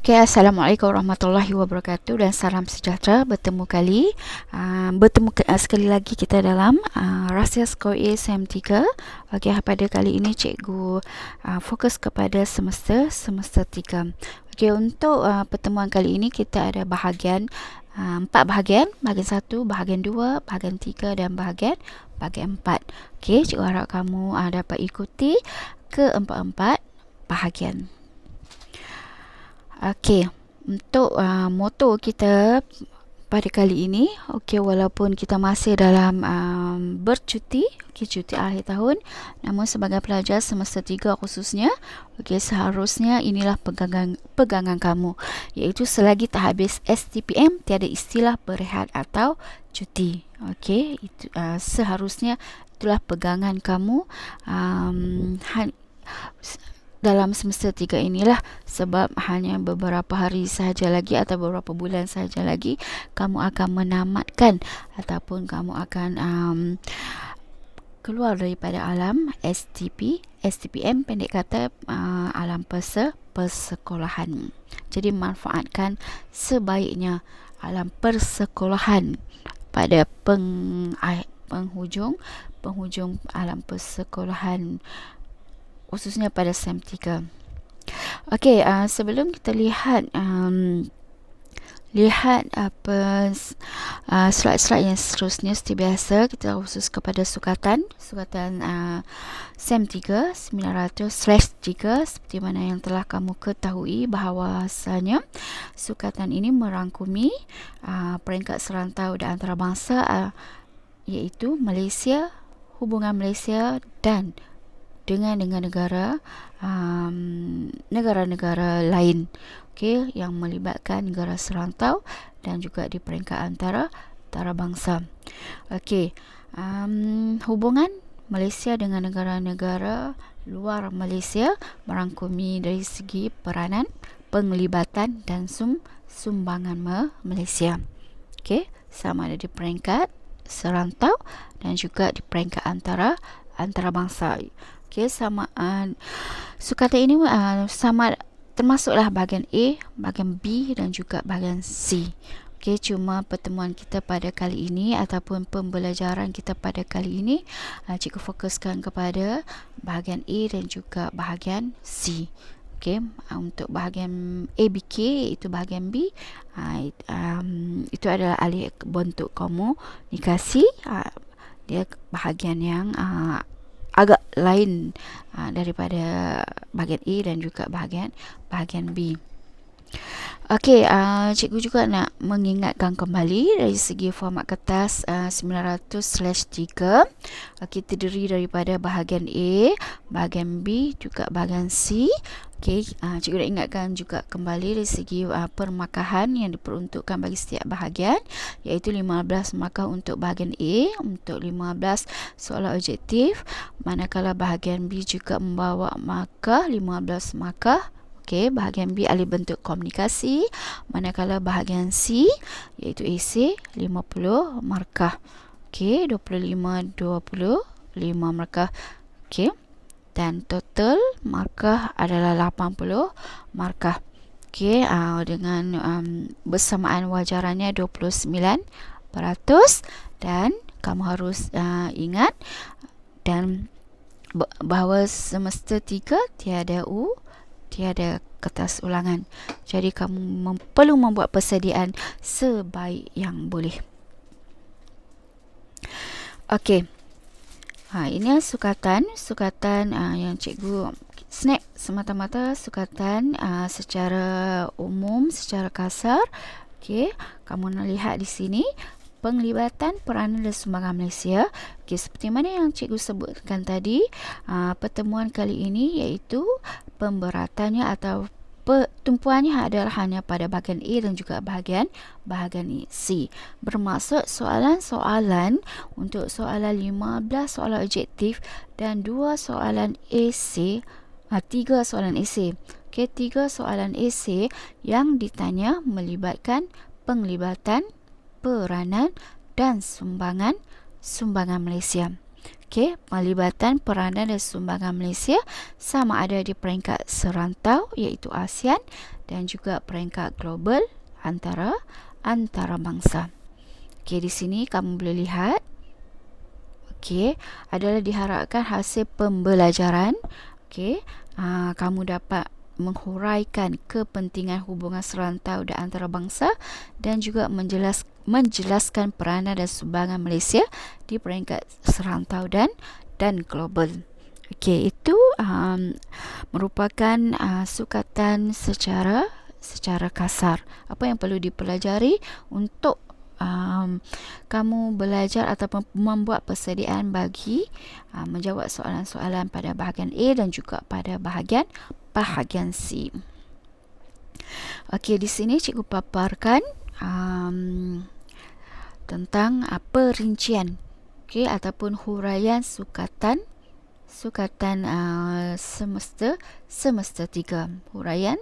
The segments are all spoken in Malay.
Okay, Assalamualaikum warahmatullahi wabarakatuh dan salam sejahtera. Sekali lagi kita dalam Rahsia Skor A Sem 3. Okay, pada kali ini cikgu fokus kepada semester 3. Okay, untuk pertemuan kali ini kita ada bahagian 4 bahagian, bahagian 1, bahagian 2, bahagian 3 dan bahagian 4. Okay, cikgu harap kamu dapat ikuti keempat-empat bahagian. Okey, untuk moto kita pada kali ini, okey, walaupun kita masih dalam bercuti, cuti akhir tahun, namun sebagai pelajar semester 3 khususnya, okey, seharusnya inilah pegangan kamu, iaitu selagi tak habis STPM tiada istilah berehat atau cuti. Okey, itu seharusnya itulah pegangan kamu dalam semester 3 inilah, sebab hanya beberapa hari sahaja lagi atau beberapa bulan sahaja lagi kamu akan menamatkan ataupun kamu akan keluar daripada alam STPM, pendek kata alam persekolahan. Jadi manfaatkan sebaiknya alam persekolahan pada penghujung alam persekolahan, khususnya pada Sem 3. Okey, sebelum kita lihat slide-slide yang seterusnya, seperti biasa kita khusus kepada sukatan Sem 3 900/3, seperti mana yang telah kamu ketahui bahawasanya sukatan ini merangkumi peringkat serantau dan antarabangsa, iaitu Malaysia, hubungan Malaysia dan dengan negara-negara lain, okey, yang melibatkan negara serantau dan juga di peringkat antarabangsa. Okey, hubungan Malaysia dengan negara-negara luar Malaysia merangkumi dari segi peranan, penglibatan dan sumbangan Malaysia. Okey, sama ada di peringkat serantau dan juga di peringkat antarabangsa. Okey, sukatan ini sama termasuklah bahagian A, bahagian B dan juga bahagian C. Okey, cuma pertemuan kita pada kali ini ataupun pembelajaran kita pada kali ini, cikgu fokuskan kepada bahagian A dan juga bahagian C. Okey, untuk bahagian ABK, iaitu bahagian B, itu adalah ahli bentuk komunikasi. Dia bahagian yang agak lain daripada bahagian A dan juga bahagian B. Okey, cikgu juga nak mengingatkan kembali dari segi format kertas 900/3. Okey, terdiri daripada bahagian A, bahagian B, juga bahagian C. Okey, cikgu nak ingatkan juga kembali dari segi permakahan yang diperuntukkan bagi setiap bahagian, iaitu 15 markah untuk bahagian A, untuk 15 soalan objektif, manakala bahagian B juga membawa markah 15 markah. Okey, bahagian B ahli bentuk komunikasi, manakala bahagian C iaitu AC 50 markah. Okey, 25 markah. Okey, dan total markah adalah 80 markah. Okey, dengan bersamaan wajarannya 29%, dan kamu harus ingat dan bahawa semester 3 tiada kertas ulangan. Jadi kamu perlu membuat persediaan sebaik yang boleh. Okey. Ini sukatan yang cikgu snap semata-mata sukatan secara umum, secara kasar. Okey, kamu nak lihat di sini penglibatan peranan dan sumbangan Malaysia. Okey, seperti mana yang cikgu sebutkan tadi, pertemuan kali ini iaitu pemberatannya atau tumpuannya adalah hanya pada bahagian A dan juga bahagian C. Bermaksud soalan-soalan untuk soalan 15 soalan objektif dan 2 soalan esei, 3 soalan esei. Okey, 3 soalan esei yang ditanya melibatkan penglibatan, peranan dan sumbangan Malaysia. Okey, pelibatan peranan dan sumbangan Malaysia sama ada di peringkat serantau iaitu ASEAN dan juga peringkat global antarabangsa. Okey, di sini kamu boleh lihat. Okey, adalah diharapkan hasil pembelajaran. Okey, kamu dapat menghuraikan kepentingan hubungan serantau dan antarabangsa dan juga menjelaskan peranan dan sumbangan Malaysia di peringkat serantau dan global. Okey, itu merupakan sukatan secara kasar. Apa yang perlu dipelajari untuk kamu belajar ataupun membuat persediaan bagi menjawab soalan-soalan pada bahagian A dan juga pada bahagian C. Okey, di sini cikgu paparkan tentang perincian, okey, ataupun huraian sukatan semester 3. Huraian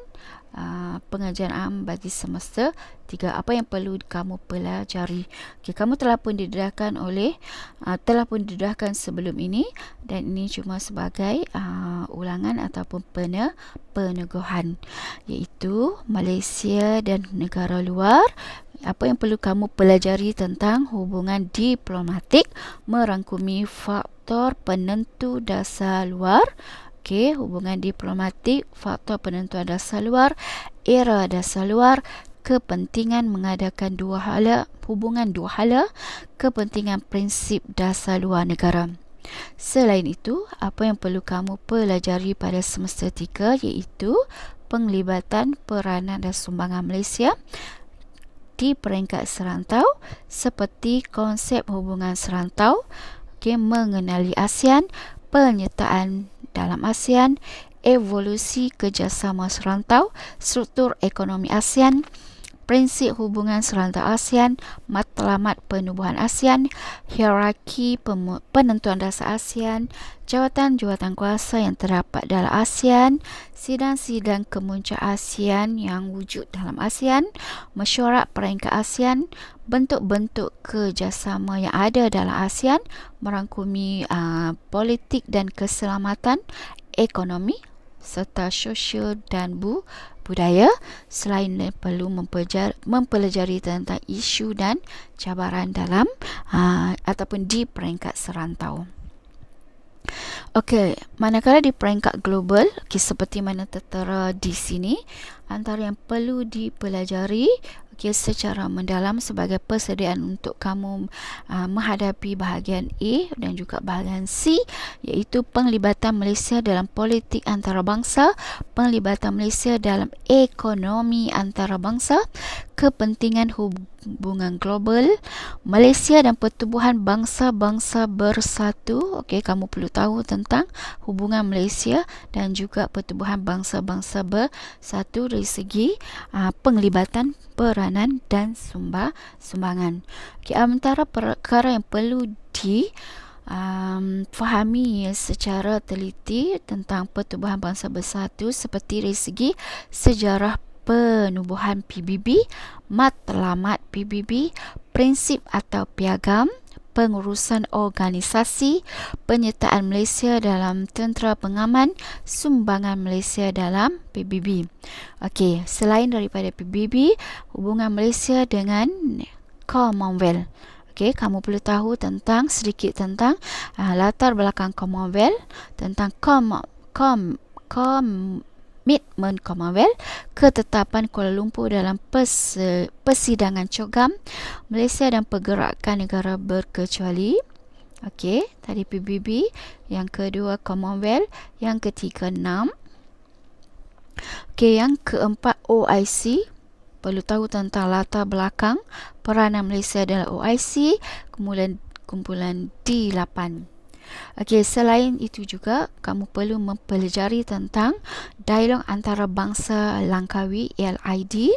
pengajian am bagi semester 3. Apa yang perlu kamu pelajari? Okay, kamu telah pun didedahkan sebelum ini, dan ini cuma sebagai ulangan ataupun peneguhan, iaitu Malaysia dan negara luar. Apa yang perlu kamu pelajari tentang hubungan diplomatik merangkumi faktor penentu dasar luar. Okey, hubungan diplomatik, faktor penentuan dasar luar, era dasar luar, kepentingan mengadakan hubungan dua hala, kepentingan prinsip dasar luar negara. Selain itu, apa yang perlu kamu pelajari pada semester 3 iaitu penglibatan peranan dan sumbangan Malaysia di peringkat serantau seperti konsep hubungan serantau, mengenali ASEAN, penyertaan dalam ASEAN, evolusi kerjasama serantau, struktur ekonomi ASEAN, prinsip hubungan serantau ASEAN, matlamat penubuhan ASEAN, hierarki penentuan dasar ASEAN, jawatan-jawatan kuasa yang terdapat dalam ASEAN, sidang-sidang kemuncak ASEAN yang wujud dalam ASEAN, mesyuarat peringkat ASEAN, bentuk-bentuk kerjasama yang ada dalam ASEAN merangkumi politik dan keselamatan, ekonomi serta sosial dan budaya. Selain perlu mempelajari tentang isu dan cabaran dalam ataupun di peringkat serantau. Okey, manakala di peringkat global, seperti mana tertera di sini, antara yang perlu dipelajari secara mendalam sebagai persediaan untuk kamu menghadapi bahagian A dan juga bahagian C, iaitu penglibatan Malaysia dalam politik antarabangsa, penglibatan Malaysia dalam ekonomi antarabangsa, kepentingan hubungan global, Malaysia dan pertubuhan bangsa-bangsa bersatu. Okey, kamu perlu tahu tentang hubungan Malaysia dan juga pertubuhan bangsa-bangsa bersatu dari segi penglibatan peranan dan sumbangan. Okay, antara perkara yang perlu fahami secara teliti tentang pertubuhan bangsa bersatu seperti dari segi sejarah penubuhan PBB, matlamat PBB, prinsip atau piagam, pengurusan organisasi, penyertaan Malaysia dalam tentera pengaman, sumbangan Malaysia dalam PBB. Okey, selain daripada PBB, hubungan Malaysia dengan Commonwealth. Okey, kamu perlu tahu sedikit tentang latar belakang Commonwealth, tentang komitmen Commonwealth, ketetapan Kuala Lumpur dalam persidangan COGAM, Malaysia dan pergerakan negara berkecuali. Okey, tadi PBB, yang kedua Commonwealth, yang ketiga NAM. Okey, yang keempat OIC. Perlu tahu tentang latar belakang peranan Malaysia dalam OIC, kemudian kumpulan D8. Okey, selain itu juga kamu perlu mempelajari tentang dialog antarabangsa Langkawi LID,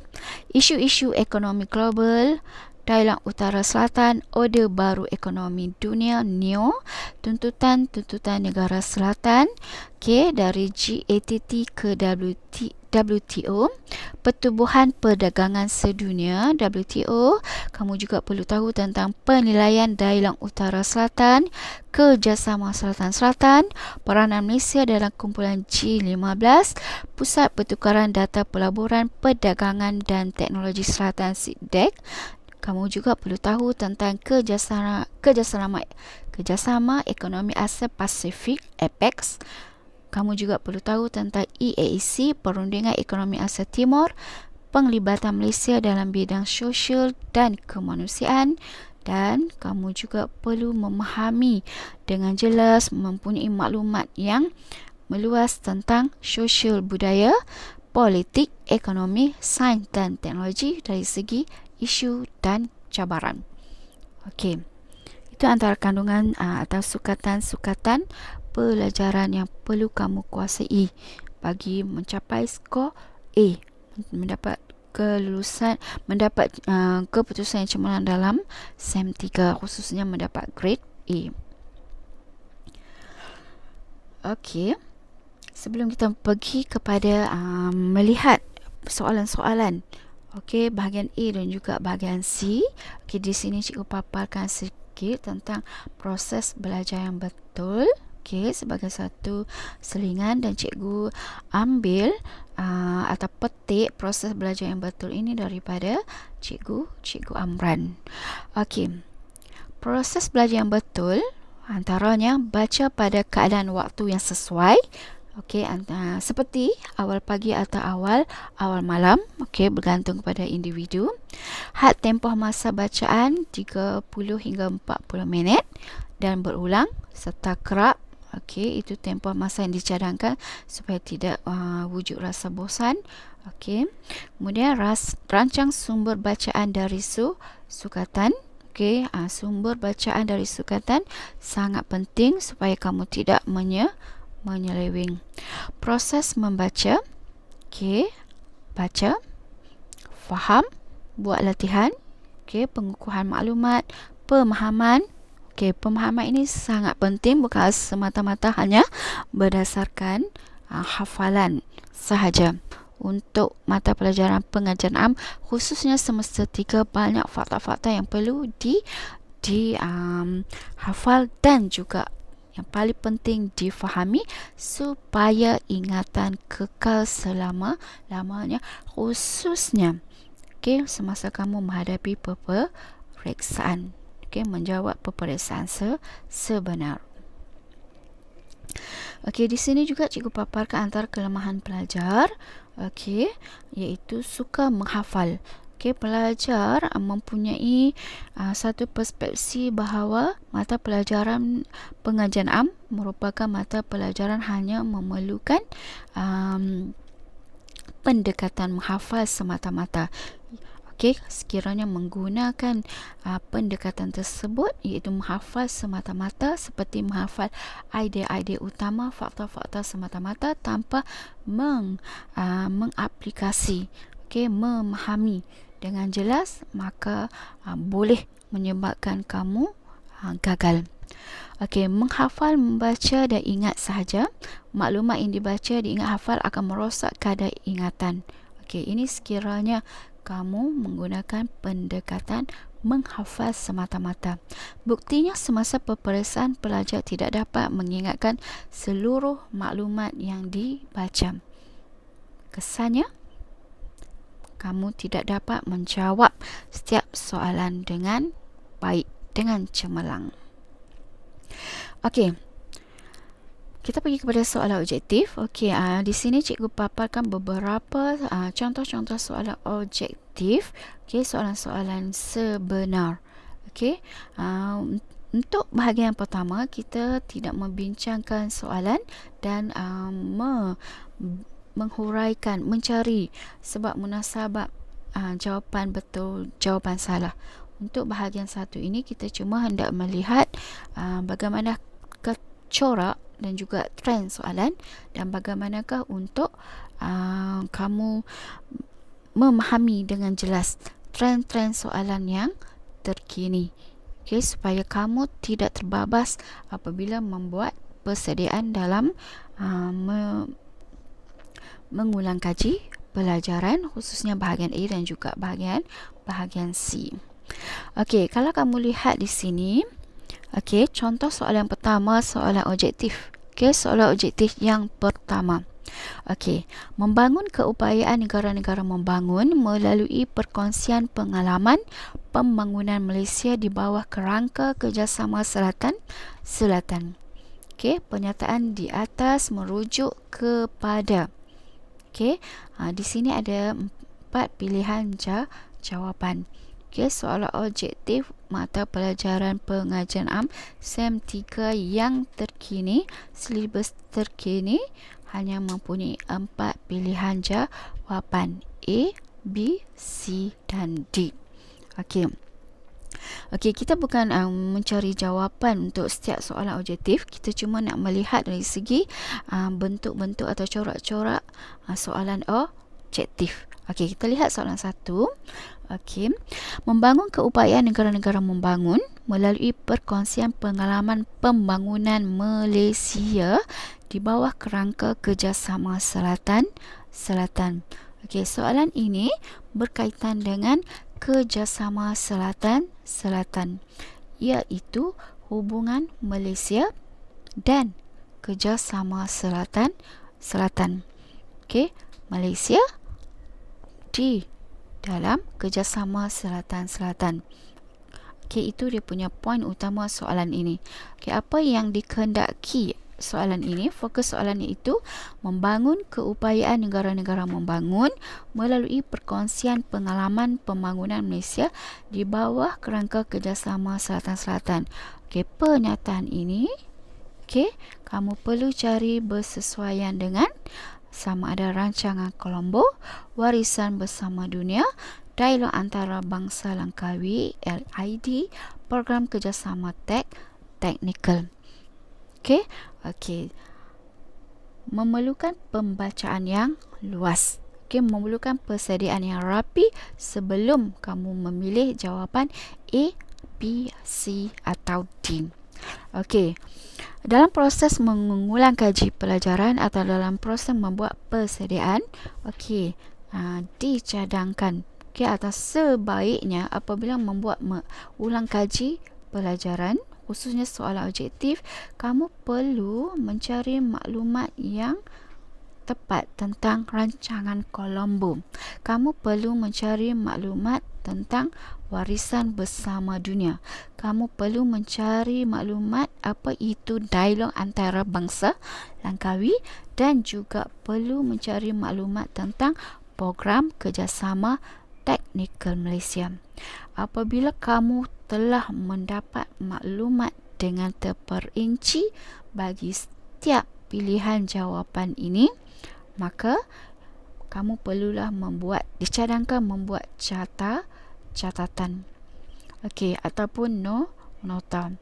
isu-isu ekonomi global, Thailand Utara Selatan, Order Baru Ekonomi Dunia (NEO), tuntutan negara selatan, dari GATT ke WTO, Pertubuhan Perdagangan Sedunia (WTO). Kamu juga perlu tahu tentang penilaian Thailand Utara Selatan, Kerjasama Selatan-Selatan, peranan Malaysia dalam kumpulan G15, Pusat Pertukaran Data Pelaburan Perdagangan dan Teknologi Selatan (SIPDEC). Kamu juga perlu tahu tentang kerjasama Ekonomi Asia Pasifik (APEX). Kamu juga perlu tahu tentang EAC, Perundingan Ekonomi Asia Timur, penglibatan Malaysia dalam bidang sosial dan kemanusiaan. Dan kamu juga perlu memahami dengan jelas, mempunyai maklumat yang meluas tentang sosial budaya, politik, ekonomi, sains dan teknologi dari segi isu dan cabaran. Okey, itu antara kandungan atau sukatan-sukatan pelajaran yang perlu kamu kuasai bagi mencapai skor A, mendapat keputusan yang cemerlang dalam SEM 3, khususnya mendapat grade A. Okey, sebelum kita pergi kepada melihat soalan-soalan, okey, bahagian A dan juga bahagian C. Okey, di sini cikgu paparkan sikit tentang proses belajar yang betul. Okey, sebagai satu selingan, dan cikgu ambil atau petik proses belajar yang betul ini daripada cikgu Amran. Okey, proses belajar yang betul antaranya baca pada keadaan waktu yang sesuai. Okey, seperti awal pagi atau awal malam. Okey, bergantung kepada individu. Had tempoh masa bacaan 30 hingga 40 minit dan berulang serta kerap. Okey, itu tempoh masa yang dicadangkan supaya tidak wujud rasa bosan. Okey, kemudian rancang sumber bacaan dari sukatan. Okey, sumber bacaan dari sukatan sangat penting supaya kamu tidak menyeleweng. Proses membaca. Okey, baca, faham, buat latihan. Okey, pengukuhan maklumat, pemahaman. Okey, pemahaman ini sangat penting, bukan semata-mata hanya berdasarkan hafalan sahaja. Untuk mata pelajaran pengajian am, khususnya semester 3, banyak fakta-fakta yang perlu hafal dan juga yang paling penting difahami supaya ingatan kekal selama-lamanya, khususnya semasa kamu menghadapi peperiksaan. Menjawab peperiksaan sebenar. Okey, di sini juga cikgu paparkan antara kelemahan pelajar, iaitu suka menghafal. Pelajar mempunyai satu perspektif bahawa mata pelajaran pengajian am merupakan mata pelajaran hanya memerlukan pendekatan menghafal semata-mata. Sekiranya menggunakan pendekatan tersebut, iaitu menghafal semata-mata, seperti menghafal idea-idea utama, fakta-fakta semata-mata tanpa mengaplikasi, memahami dengan jelas, maka boleh menyebabkan kamu gagal. Menghafal, membaca dan ingat sahaja. Maklumat yang dibaca, diingat, hafal akan merosak kadar ingatan. Ini sekiranya kamu menggunakan pendekatan menghafal semata-mata. Buktinya, semasa peperiksaan, pelajar tidak dapat mengingatkan seluruh maklumat yang dibaca. Kesannya, kamu tidak dapat menjawab setiap soalan dengan baik, dengan cemerlang. Okey, kita pergi kepada soalan objektif. Di sini cikgu paparkan beberapa contoh-contoh soalan objektif. Soalan-soalan sebenar. Untuk bahagian pertama, kita tidak membincangkan soalan dan menghuraikan, mencari sebab munasabab jawapan betul, jawapan salah. Untuk bahagian satu ini, kita cuma hendak melihat bagaimana corak dan juga trend soalan, dan bagaimanakah untuk kamu memahami dengan jelas trend-trend soalan yang terkini. Okey, supaya kamu tidak terbabas apabila membuat persediaan dalam mengulang kaji pelajaran, khususnya bahagian A dan juga bahagian C. Okey, kalau kamu lihat di sini, okey, contoh soalan pertama, soalan objektif. Okey, soalan objektif yang pertama. Okey, membangun keupayaan negara-negara membangun melalui perkongsian pengalaman pembangunan Malaysia di bawah kerangka kerjasama selatan. Okey, pernyataan di atas merujuk kepada. Okey, di sini ada 4 pilihan jawapan. Okey, soalan objektif mata pelajaran pengajian am SEM 3 yang terkini, silibus terkini hanya mempunyai 4 pilihan jawapan A, B, C dan D. Okey. Okey, kita bukan mencari jawapan untuk setiap soalan objektif. Kita cuma nak melihat dari segi bentuk-bentuk atau corak-corak soalan objektif. Okey, kita lihat soalan 1. Okey. Membangun keupayaan negara-negara membangun melalui perkongsian pengalaman pembangunan Malaysia di bawah kerangka kerjasama selatan. Okey, soalan ini berkaitan dengan kerjasama selatan, iaitu hubungan Malaysia dan kerjasama selatan. Okey, Malaysia di dalam kerjasama selatan. Okey, itu dia punya poin utama soalan ini. Okey, apa yang dikehendaki soalan ini? Fokus soalan itu membangun keupayaan negara-negara membangun melalui perkongsian pengalaman pembangunan Malaysia di bawah kerangka kerjasama selatan. Okey, pernyataan ini, okey, kamu perlu cari bersesuaian dengan sama ada rancangan Colombo, warisan bersama dunia, dialog antara bangsa Langkawi, LID, program kerjasama teknikal. Okey. Memerlukan pembacaan yang luas. Okey, memerlukan persediaan yang rapi sebelum kamu memilih jawapan A, B, C atau D. Okey. Dalam proses mengulang kaji pelajaran atau dalam proses membuat persediaan, okey, dicadangkan, okey, atau sebaiknya apabila membuat ulang kaji pelajaran, khususnya soalan objektif, kamu perlu mencari maklumat yang tepat tentang rancangan Colombo. Kamu perlu mencari maklumat tentang warisan bersama dunia. Kamu perlu mencari maklumat apa itu dialog antara bangsa Langkawi dan juga perlu mencari maklumat tentang program kerjasama teknikal Malaysia. Apabila kamu telah mendapat maklumat dengan terperinci bagi setiap pilihan jawapan ini, maka kamu perlulah dicadangkan membuat catatan. Okey, ataupun nota.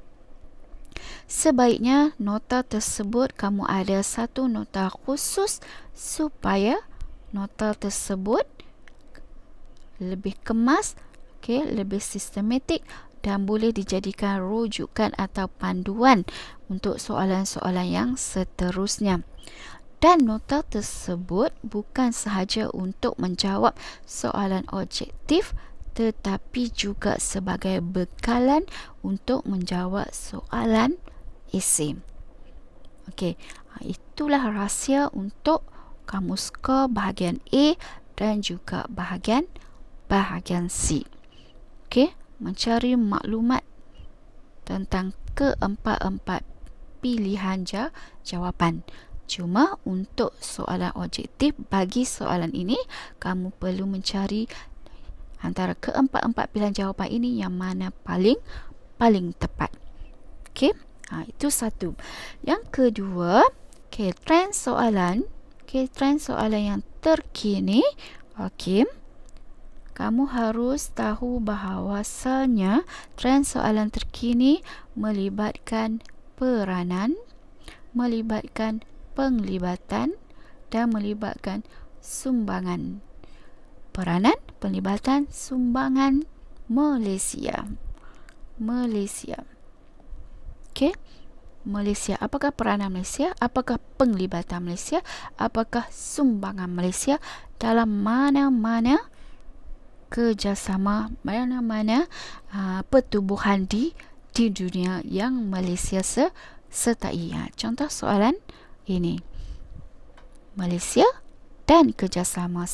Sebaiknya nota tersebut kamu ada satu nota khusus supaya nota tersebut lebih kemas, okey, lebih sistematik dan boleh dijadikan rujukan atau panduan untuk soalan-soalan yang seterusnya. Dan nota tersebut bukan sahaja untuk menjawab soalan objektif tetapi juga sebagai bekalan untuk menjawab soalan esei. Okey, itulah rahsia untuk kamu skor bahagian A dan juga bahagian C. Okey, mencari maklumat tentang keempat-empat pilihan jawapan. Cuma untuk soalan objektif, bagi soalan ini kamu perlu mencari antara keempat-empat pilihan jawapan ini yang mana paling tepat. Okey, itu satu. Yang kedua, okey, trend soalan yang terkini. Okey, kamu harus tahu bahawasanya trend soalan terkini melibatkan peranan, melibatkan penglibatan dan melibatkan sumbangan. Peranan, penglibatan, sumbangan Malaysia. Malaysia. Okey. Malaysia. Apakah peranan Malaysia? Apakah penglibatan Malaysia? Apakah sumbangan Malaysia dalam mana-mana kerjasama, mana-mana pertubuhan di dunia yang Malaysia sertai. Contoh soalan ini. Malaysia dan kerjasama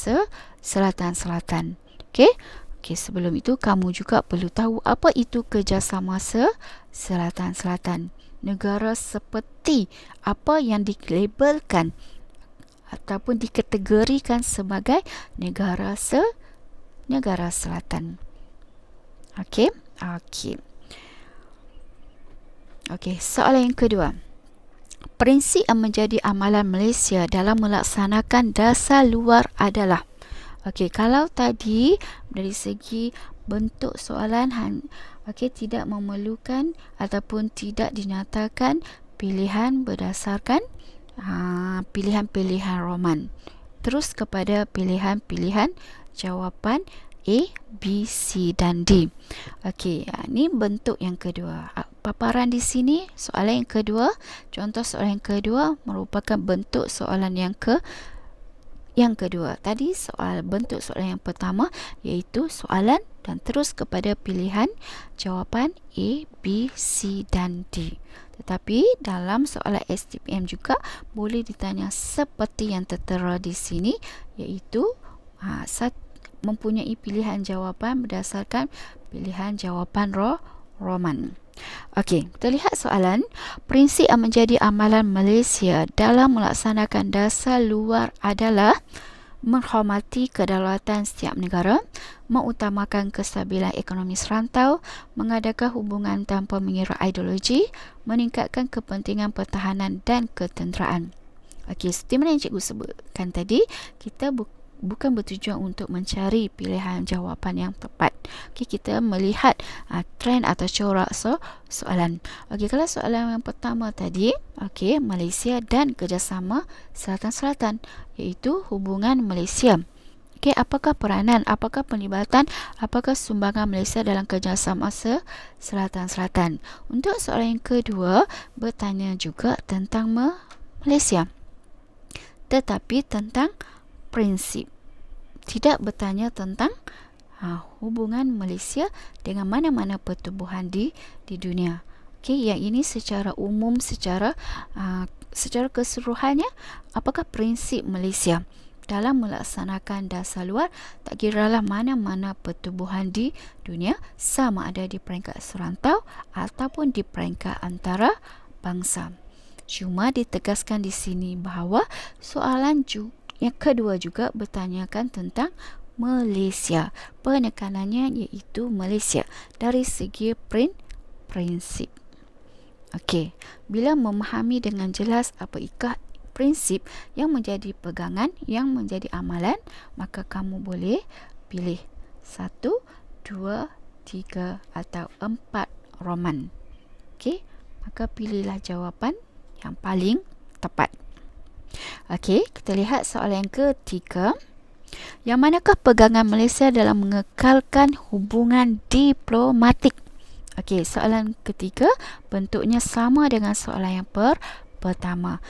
selatan-selatan. Okey. Okey, sebelum itu kamu juga perlu tahu apa itu kerjasama selatan-selatan. Negara seperti apa yang dilabelkan ataupun dikategorikan sebagai negara selatan. Okey. Okey. Okey, soalan yang kedua. Prinsip yang menjadi amalan Malaysia dalam melaksanakan dasar luar adalah. Okey, kalau tadi dari segi bentuk soalan okey, tidak memerlukan ataupun tidak dinyatakan pilihan berdasarkan pilihan-pilihan roman. Terus kepada pilihan-pilihan jawapan A, B, C dan D. Okey, ini bentuk yang kedua. Paparan di sini soalan yang kedua, contoh soalan yang kedua merupakan bentuk soalan yang kedua. Tadi bentuk soalan yang pertama iaitu soalan dan terus kepada pilihan jawapan A, B, C dan D. Tetapi dalam soalan STPM juga boleh ditanya seperti yang tertera di sini, iaitu mempunyai pilihan jawapan berdasarkan pilihan jawapan roman. Okey, kita lihat soalan. Prinsip yang menjadi amalan Malaysia dalam melaksanakan dasar luar adalah menghormati kedaulatan setiap negara, mengutamakan kestabilan ekonomi serantau, mengadakan hubungan tanpa mengira ideologi, meningkatkan kepentingan pertahanan dan ketenteraan. Okey, seperti mana yang cikgu sebutkan tadi, kita bukan bertujuan untuk mencari pilihan jawapan yang tepat. Okey, kita melihat trend atau corak soalan. Okey, kalau soalan yang pertama tadi, okey, Malaysia dan kerjasama selatan-selatan, iaitu hubungan Malaysia. Okey, apakah peranan, apakah penlibatan, apakah sumbangan Malaysia dalam kerjasama selatan-selatan? Untuk soalan yang kedua, bertanya juga tentang Malaysia, tetapi tentang prinsip. Tidak bertanya tentang hubungan Malaysia dengan mana-mana pertubuhan di dunia. Okey, yang ini secara umum, secara keseluruhannya, apakah prinsip Malaysia dalam melaksanakan dasar luar, tak kiralah mana-mana pertubuhan di dunia, sama ada di peringkat serantau ataupun di peringkat antara bangsa. Cuma ditegaskan di sini bahawa soalan yang kedua juga bertanyakan tentang Malaysia. Penekanannya iaitu Malaysia dari segi prinsip. Okey, bila memahami dengan jelas apakah prinsip yang menjadi pegangan, yang menjadi amalan, maka kamu boleh pilih 1, 2, 3 atau 4 roman. Okey, maka pilihlah jawapan yang paling tepat. Okey, kita lihat soalan yang ketiga. Yang manakah pegangan Malaysia dalam mengekalkan hubungan diplomatik? Okey, soalan ketiga bentuknya sama dengan soalan yang pertama.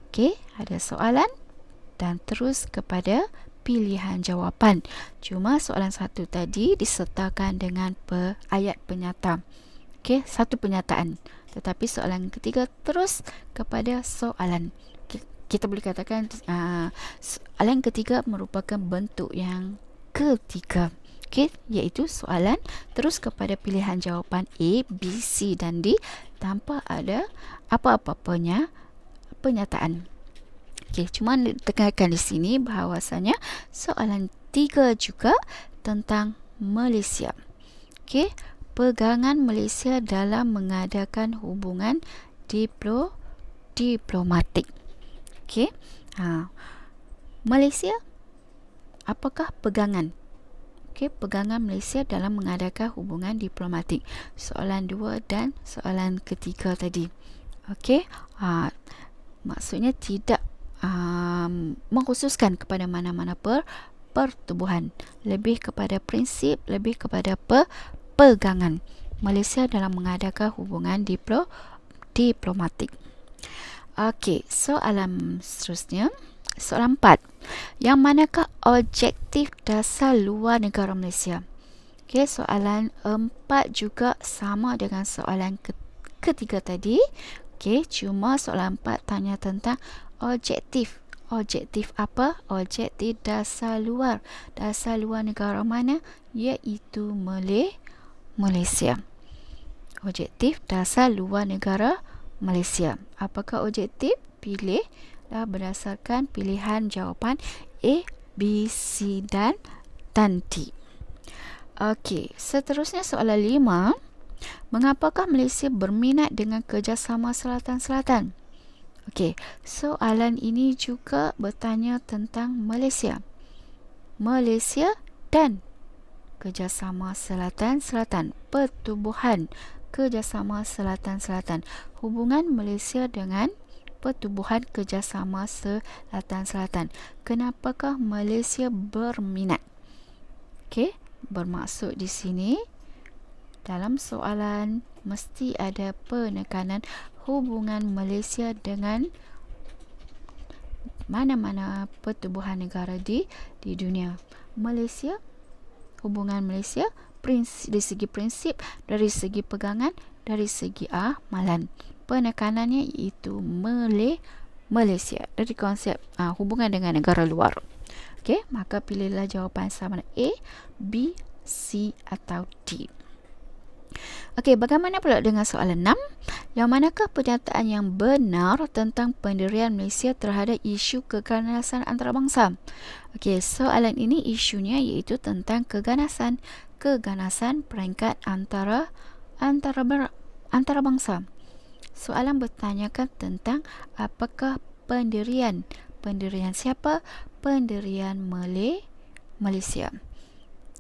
Okey, ada soalan dan terus kepada pilihan jawapan. Cuma soalan satu tadi disertakan dengan ayat penyata. Okey, satu penyataan. Tetapi soalan ketiga terus kepada soalan. Kita boleh katakan soalan ketiga merupakan bentuk yang ketiga. Okey, iaitu soalan terus kepada pilihan jawapan A, B, C dan D tanpa ada apa-apa penyataan. Okey, cuma ditekankan di sini bahawasanya soalan 3 juga tentang Malaysia. Okey, pegangan Malaysia dalam mengadakan hubungan diplomatik. Okey. Malaysia, apakah pegangan? Okey, pegangan Malaysia dalam mengadakan hubungan diplomatik. Soalan 2 dan soalan ketiga tadi. Okey. Maksudnya tidak mengkhususkan kepada mana-mana pertubuhan, lebih kepada prinsip, lebih kepada pegangan. Malaysia dalam mengadakan hubungan diplomatik. Okey, soalan seterusnya. Soalan 4. Yang manakah objektif dasar luar negara Malaysia? Okey, soalan 4 juga sama dengan soalan ketiga tadi. Okey, cuma soalan 4 tanya tentang objektif. Objektif apa? Objektif dasar luar. Dasar luar negara mana? Iaitu Malaysia. Objektif dasar luar negara Malaysia. Apakah objektif? Pilih berdasarkan pilihan jawapan A, B, C dan D. Okey, seterusnya soalan 5. Mengapakah Malaysia berminat dengan kerjasama Selatan-Selatan? Okey, soalan ini juga bertanya tentang Malaysia. Malaysia dan kerjasama Selatan-Selatan. Pertubuhan kerjasama Selatan-Selatan. Hubungan Malaysia dengan pertubuhan kerjasama Selatan-Selatan. Kenapakah Malaysia berminat? Okey, bermaksud di sini dalam soalan mesti ada penekanan hubungan Malaysia dengan mana-mana pertubuhan negara di dunia. Malaysia, hubungan Malaysia dari segi prinsip, dari segi pegangan, dari segi amalan. Penekanannya iaitu Malaysia dari konsep hubungan dengan negara luar. Okey, maka pilihlah jawapan sama A, B, C atau D. Okey, bagaimana pula dengan soalan 6? Yang manakah pernyataan yang benar tentang pendirian Malaysia terhadap isu keganasan antarabangsa? Okey, soalan ini isunya iaitu tentang keganasan peringkat antarabangsa. Soalan bertanyakan tentang apakah pendirian siapa? Pendirian Malaysia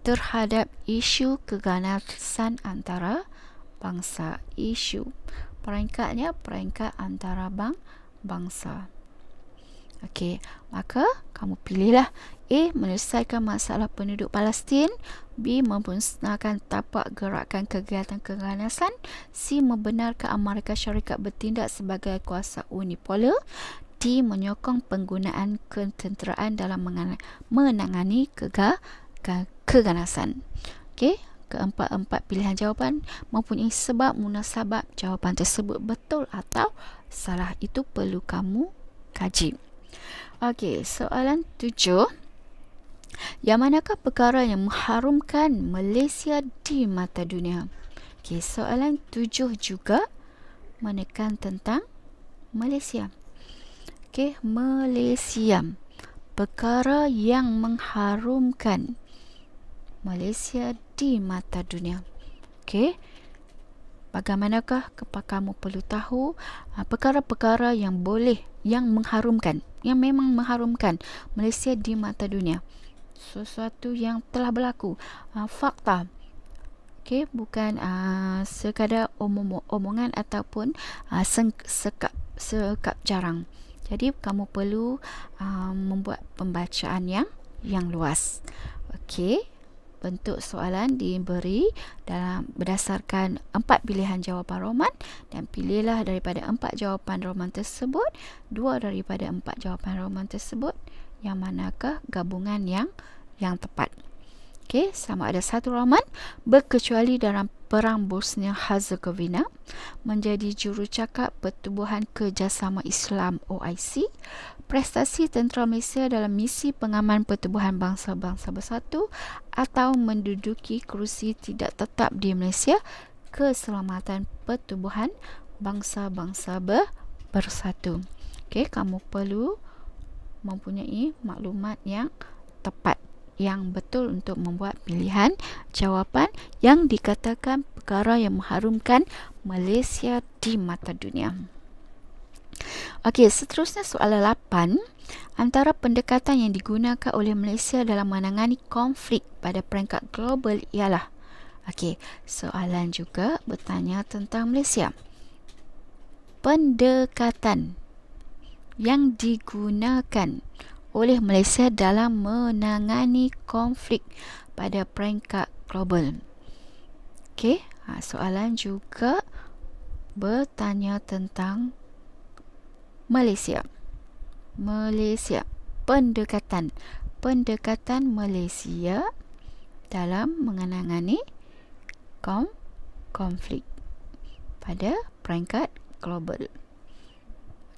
terhadap isu keganasan antarabangsa. Isu peringkatnya peringkat antarabangsa. Okey, maka kamu pilihlah A, menyelesaikan masalah penduduk Palestin, B, memusnahkan tapak gerakan kegiatan keganasan, C, membenarkan Amerika Syarikat bertindak sebagai kuasa unipolar, D, menyokong penggunaan ketenteraan dalam menangani keganasan. Okey, keempat-empat pilihan jawapan mempunyai sebab munasabab jawapan tersebut betul atau salah. Itu perlu kamu kaji. Okey, soalan 7. Yang manakah perkara yang mengharumkan Malaysia di mata dunia? Okey, soalan 7 juga menekan tentang Malaysia. Okey, Malaysia. Perkara yang mengharumkan Malaysia di mata dunia. Okey, bagaimanakah kamu perlu tahu perkara-perkara yang mengharumkan, yang memang mengharumkan Malaysia di mata dunia. Sesuatu yang telah berlaku, fakta. Okey, bukan sekadar omongan ataupun sekap jarang. Jadi kamu perlu membuat pembacaan yang luas. Okey, bentuk soalan diberi berdasarkan 4 pilihan jawapan roman dan pilihlah daripada 4 jawapan roman tersebut 2 daripada 4 jawapan roman tersebut yang manakah gabungan yang tepat. Okey, sama ada satu roman berkecuali dalam Perang Bosnia-Herzegovina, menjadi jurucakap Pertubuhan Kerjasama Islam OIC, prestasi tentera Malaysia dalam misi pengaman Pertubuhan Bangsa-Bangsa Bersatu atau menduduki kerusi tidak tetap di Malaysia, keselamatan Pertubuhan Bangsa-Bangsa Bersatu. Okey, kamu perlu mempunyai maklumat yang tepat, yang betul untuk membuat pilihan jawapan yang dikatakan perkara yang mengharumkan Malaysia di mata dunia. Okey, seterusnya soalan 8. Antara pendekatan yang digunakan oleh Malaysia dalam menangani konflik pada peringkat global ialah. Okey, soalan juga bertanya tentang Malaysia. Pendekatan yang digunakan oleh Malaysia dalam menangani konflik pada peringkat global. Okey, Soalan juga bertanya tentang Malaysia. Pendekatan Malaysia dalam menangani konflik pada peringkat global.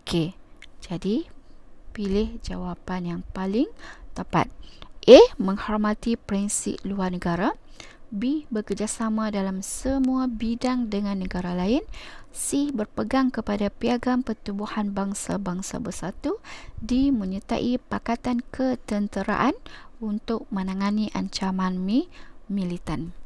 Okey, jadi pilih jawapan yang paling tepat. A. Menghormati prinsip luar negara. B. Bekerjasama dalam semua bidang dengan negara lain. C. Berpegang kepada piagam pertubuhan bangsa-bangsa bersatu. D. Menyertai pakatan ketenteraan untuk menangani ancaman militan.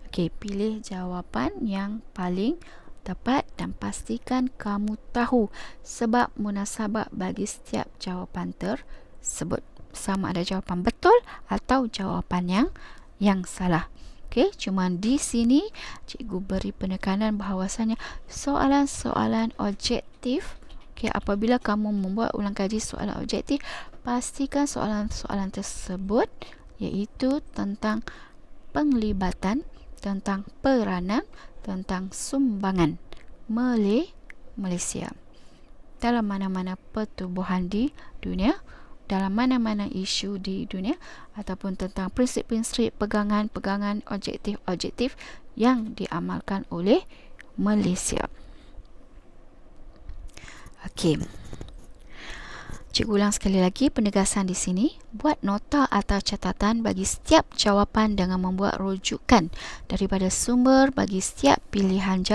Okey, pilih jawapan yang paling tepat dan pastikan kamu tahu sebab munasabah bagi setiap jawapan tersebut. Sama ada jawapan betul atau jawapan yang salah. Okey, cuma di sini cikgu beri penekanan bahawasanya soalan-soalan objektif. Okey, apabila kamu membuat ulang kaji soalan objektif, pastikan soalan-soalan tersebut iaitu tentang penglibatan, tentang peranan, tentang sumbangan Malaysia dalam mana-mana pertubuhan di dunia, dalam mana-mana isu di dunia, ataupun tentang prinsip-prinsip pegangan-pegangan objektif-objektif yang diamalkan oleh Malaysia. Okey. Cikgu ulang sekali lagi penegasan di sini. Buat nota atau catatan bagi setiap jawapan dengan membuat rujukan daripada sumber bagi setiap pilihan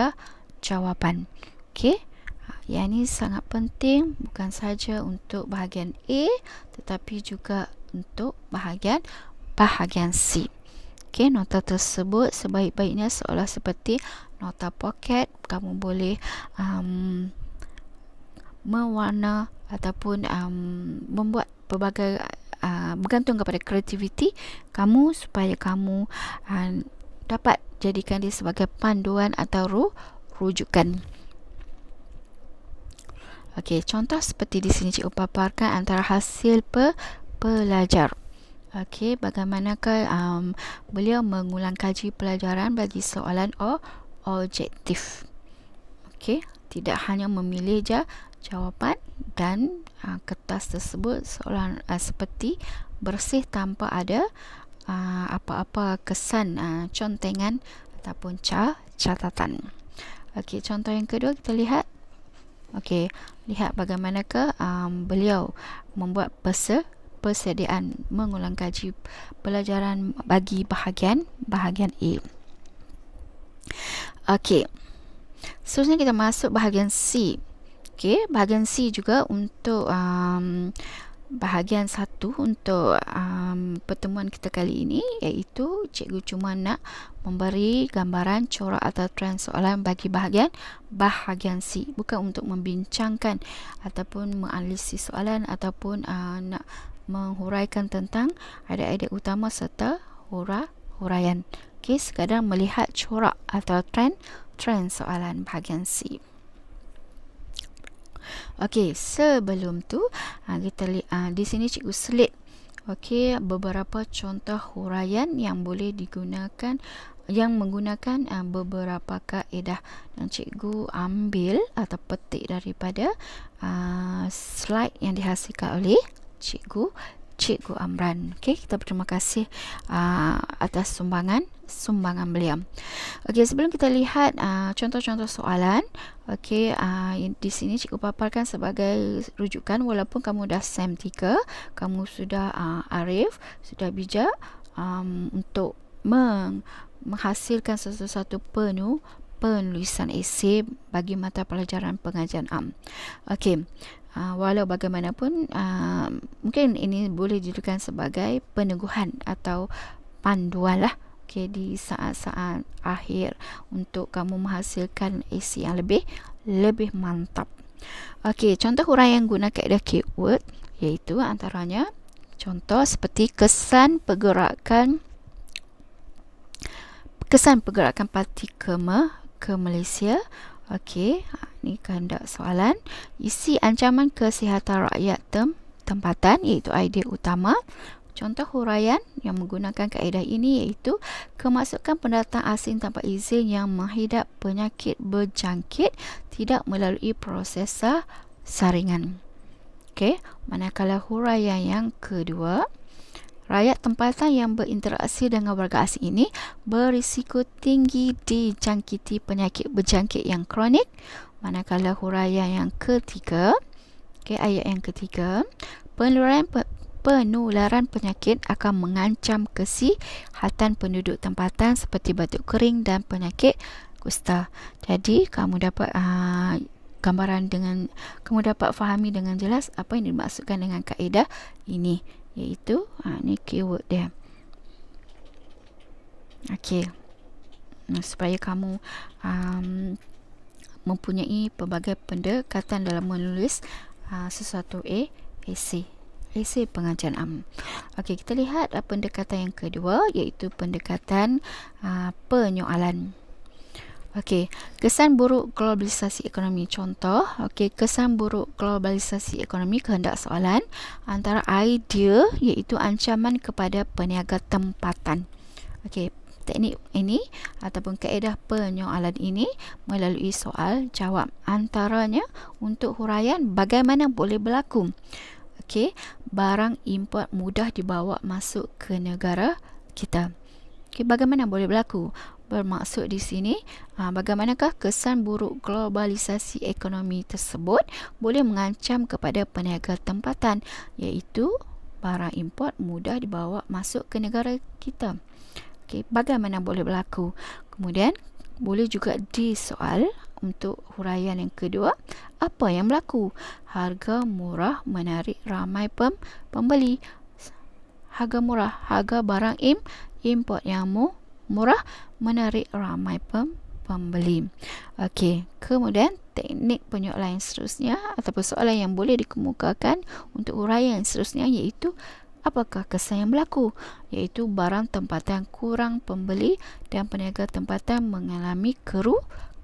jawapan. Okey. Yang ini sangat penting bukan saja untuk bahagian A tetapi juga untuk bahagian C. Okey, nota tersebut sebaik-baiknya seolah seperti nota pocket. Kamu boleh mewarna ataupun membuat pelbagai bergantung kepada kreativiti kamu supaya kamu dapat jadikan dia sebagai panduan atau rujukan. Okey, contoh seperti di sini cikgu paparkan antara hasil pelajar. Okey, bagaimanakah beliau mengulang kaji pelajaran bagi soalan objektif. Okey, tidak hanya memilih jawapan dan kertas tersebut seolah seperti bersih tanpa ada apa-apa kesan contengan ataupun catatan. Okey, contoh yang kedua kita lihat. Okey, lihat bagaimanakah beliau membuat persediaan mengulang kaji pelajaran bagi bahagian A. Okey, seterusnya kita masuk bahagian C. Okey, bahagian C juga untuk bahagian 1 untuk pertemuan kita kali ini, iaitu cikgu cuma nak memberi gambaran corak atau trend soalan bagi bahagian C, bukan untuk membincangkan ataupun menganalisis soalan ataupun nak menghuraikan tentang idea-idea utama serta huraian. Okey, sekadar melihat corak atau trend soalan bahagian C. Okey, sebelum tu kita lihat di sini cikgu selit beberapa contoh huraian yang boleh digunakan yang menggunakan beberapa kaedah, dan cikgu ambil atau petik daripada slide yang dihasilkan oleh cikgu Amran. Okey, kita berterima kasih atas sumbangan beliau. Okey, sebelum kita lihat contoh-contoh soalan, okey, di sini cikgu paparkan sebagai rujukan. Walaupun kamu dah SEM 3, kamu sudah arif, sudah bijak untuk menghasilkan sesuatu penulisan esei bagi mata pelajaran pengajian am. Okey, walau bagaimanapun mungkin ini boleh dijadikan sebagai peneguhan atau panduan lah. Okey, di saat-saat akhir untuk kamu menghasilkan esei yang lebih mantap. Okey, contoh huraian guna kaedah keyword iaitu antaranya contoh seperti kesan pergerakan parti ke Malaysia. Okey, ini kehendak soalan. Isi ancaman kesihatan rakyat tempatan iaitu idea utama. Contoh huraian yang menggunakan kaedah ini iaitu kemasukan pendatang asing tanpa izin yang menghidap penyakit berjangkit tidak melalui proses saringan. Okey, manakala huraian yang kedua, rakyat tempatan yang berinteraksi dengan warga asing ini berisiko tinggi dijangkiti penyakit berjangkit yang kronik. Manakala huraian yang ketiga, ayat yang ketiga, penularan penyakit akan mengancam kesihatan penduduk tempatan seperti batuk kering dan penyakit kusta. Jadi kamu dapat kamu dapat fahami dengan jelas apa yang dimaksudkan dengan kaedah ini, iaitu ni keyword dia. Okey. Supaya kamu mempunyai pelbagai pendekatan dalam menulis sesuatu esei pengajian. Okey, kita lihat pendekatan yang kedua, iaitu pendekatan penyoalan. Okey, kesan buruk globalisasi ekonomi. Contoh, kesan buruk globalisasi ekonomi, kehendak soalan antara idea iaitu ancaman kepada peniaga tempatan. Okey, teknik ini ataupun kaedah penyoalan ini melalui soal jawab, antaranya untuk huraian bagaimana boleh berlaku. Okey, barang import mudah dibawa masuk ke negara kita. Okey, bagaimana boleh berlaku? Bermaksud di sini, bagaimanakah kesan buruk globalisasi ekonomi tersebut boleh mengancam kepada peniaga tempatan, iaitu barang import mudah dibawa masuk ke negara kita. Okey, bagaimana boleh berlaku? Kemudian boleh juga disoal untuk huraian yang kedua, apa yang berlaku? Harga murah menarik ramai pembeli. Harga murah, harga barang import yang murah menarik ramai pembeli. Okey, kemudian teknik penyoalan yang seterusnya ataupun soalan yang boleh dikemukakan untuk huraian yang seterusnya iaitu apakah kesan yang berlaku, iaitu barang tempatan kurang pembeli dan peniaga tempatan mengalami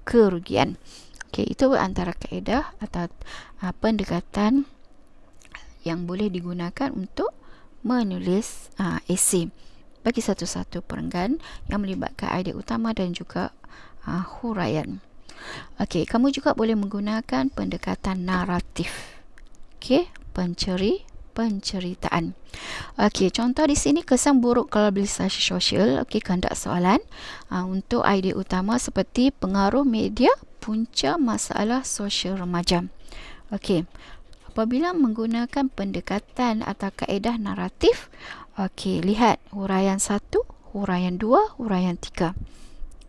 kerugian. Okey, itu antara kaedah atau pendekatan yang boleh digunakan untuk menulis esei bagi satu-satu perenggan yang melibatkan idea utama dan juga huraian. Okey, kamu juga boleh menggunakan pendekatan naratif. Okey, penceritaan. Okey, contoh di sini kesan buruk globalisasi sosial. Okey, kehendak soalan untuk idea utama seperti pengaruh media punca masalah sosial remaja. Okey, apabila menggunakan pendekatan atau kaedah naratif, okey, lihat huraian 1, huraian 2, huraian 3.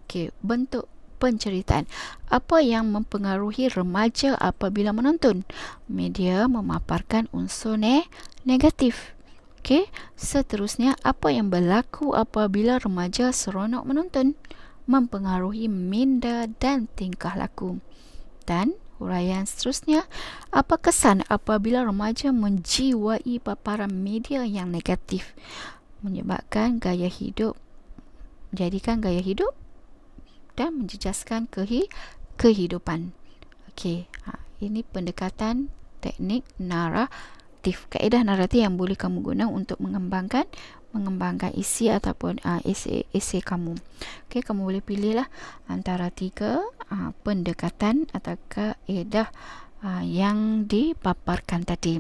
Okey, bentuk penceritaan. Apa yang mempengaruhi remaja apabila menonton? Media memaparkan unsur negatif. Okey, seterusnya apa yang berlaku apabila remaja seronok menonton? Mempengaruhi minda dan tingkah laku. Dan huraian seterusnya, apa kesan apabila remaja menjiwai paparan media yang negatif? Menjadikan gaya hidup dan menjejaskan kehidupan. Okey, ini pendekatan teknik naratif, kaedah naratif yang boleh kamu guna untuk mengembangkan isi ataupun esei kamu. Okey, kamu boleh pilihlah antara 3 pendekatan atau kaedah yang dipaparkan tadi.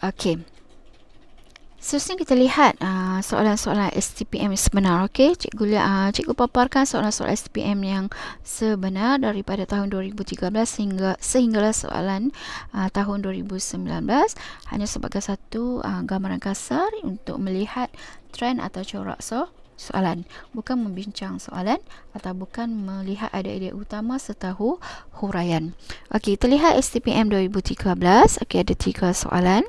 Okey, seterusnya kita lihat soalan-soalan STPM sebenar. Okey, cikgu paparkan soalan-soalan STPM yang sebenar daripada tahun 2013 sehinggalah soalan tahun 2019, hanya sebagai satu gambaran kasar untuk melihat trend atau corak soalan, bukan membincang soalan atau bukan melihat idea-idea utama serta huraian. Okey, kita lihat STPM 2013. Okey, ada 3 soalan.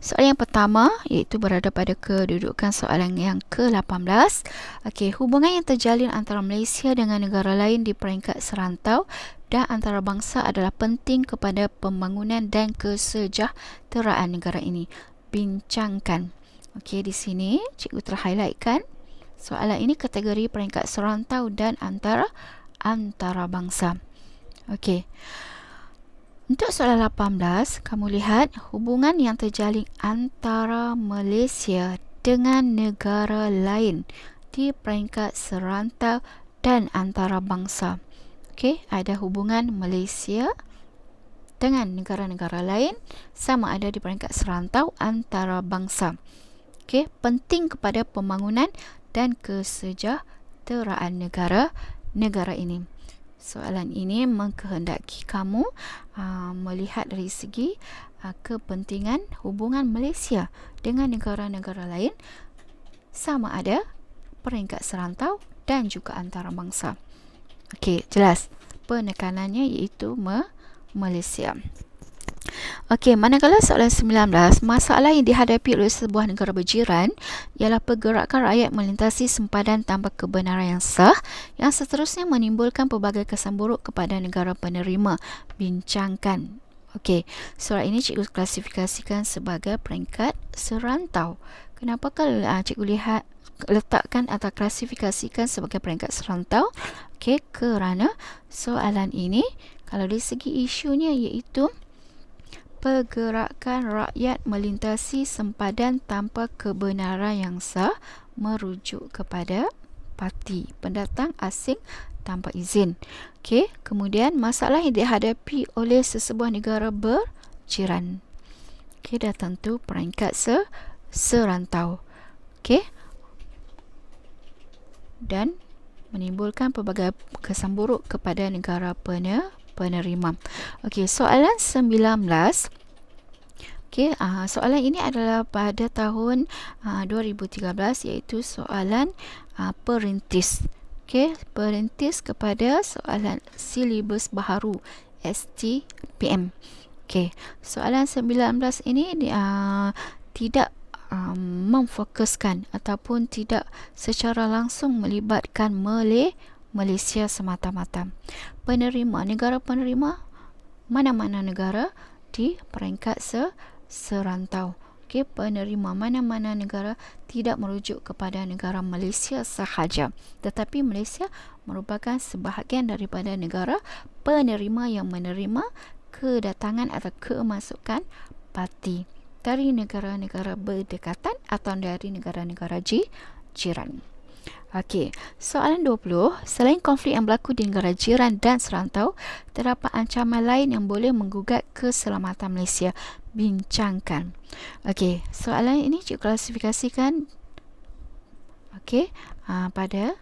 Soalan yang pertama iaitu berada pada kedudukan soalan yang ke-18. Okey, hubungan yang terjalin antara Malaysia dengan negara lain di peringkat serantau dan antarabangsa adalah penting kepada pembangunan dan kesejahteraan negara ini. Bincangkan. Okey, di sini cikgu telah highlightkan soalan ini kategori peringkat serantau dan antarabangsa. Okey. Untuk soalan 18, kamu lihat hubungan yang terjalin antara Malaysia dengan negara lain di peringkat serantau dan antarabangsa. Okey, ada hubungan Malaysia dengan negara-negara lain sama ada di peringkat serantau antarabangsa. Okey, penting kepada pembangunan dan kesejahteraan negara ini. Soalan ini mengkehendaki kamu melihat dari segi kepentingan hubungan Malaysia dengan negara-negara lain sama ada peringkat serantau dan juga antarabangsa. Okey, jelas. Penekanannya iaitu Malaysia. Okey, manakala soalan 19, masalah yang dihadapi oleh sebuah negara berjiran ialah pergerakan rakyat melintasi sempadan tanpa kebenaran yang sah yang seterusnya menimbulkan pelbagai kesan buruk kepada negara penerima. Bincangkan. Okey, soalan ini cikgu klasifikasikan sebagai peringkat serantau. Kenapa cikgu letakkan atau klasifikasikan sebagai peringkat serantau? Okey, kerana soalan ini kalau dari segi isunya iaitu pergerakan rakyat melintasi sempadan tanpa kebenaran yang sah merujuk kepada parti pendatang asing tanpa izin. Okey, kemudian masalah yang dihadapi oleh sesebuah negara berjiran. Okey, dah tentu peringkat serantau. Okey. Dan menimbulkan pelbagai kesan buruk kepada negara penerima. Okey, soalan 19. Okey, soalan ini adalah pada tahun 2013 iaitu soalan perintis. Okey, perintis kepada soalan silibus baharu STPM. Okey, soalan 19 ini tidak memfokuskan ataupun tidak secara langsung melibatkan Malaysia semata-mata. Negara penerima mana-mana negara di peringkat serantau. Okey, penerima mana-mana negara tidak merujuk kepada negara Malaysia sahaja, tetapi Malaysia merupakan sebahagian daripada negara penerima yang menerima kedatangan atau kemasukan parti dari negara-negara berdekatan atau dari negara-negara jiran. Okey, soalan 20. Selain konflik yang berlaku di negara jiran dan serantau, terdapat ancaman lain yang boleh menggugat keselamatan Malaysia. Bincangkan. Okey, soalan ini cikgu klasifikasikan pada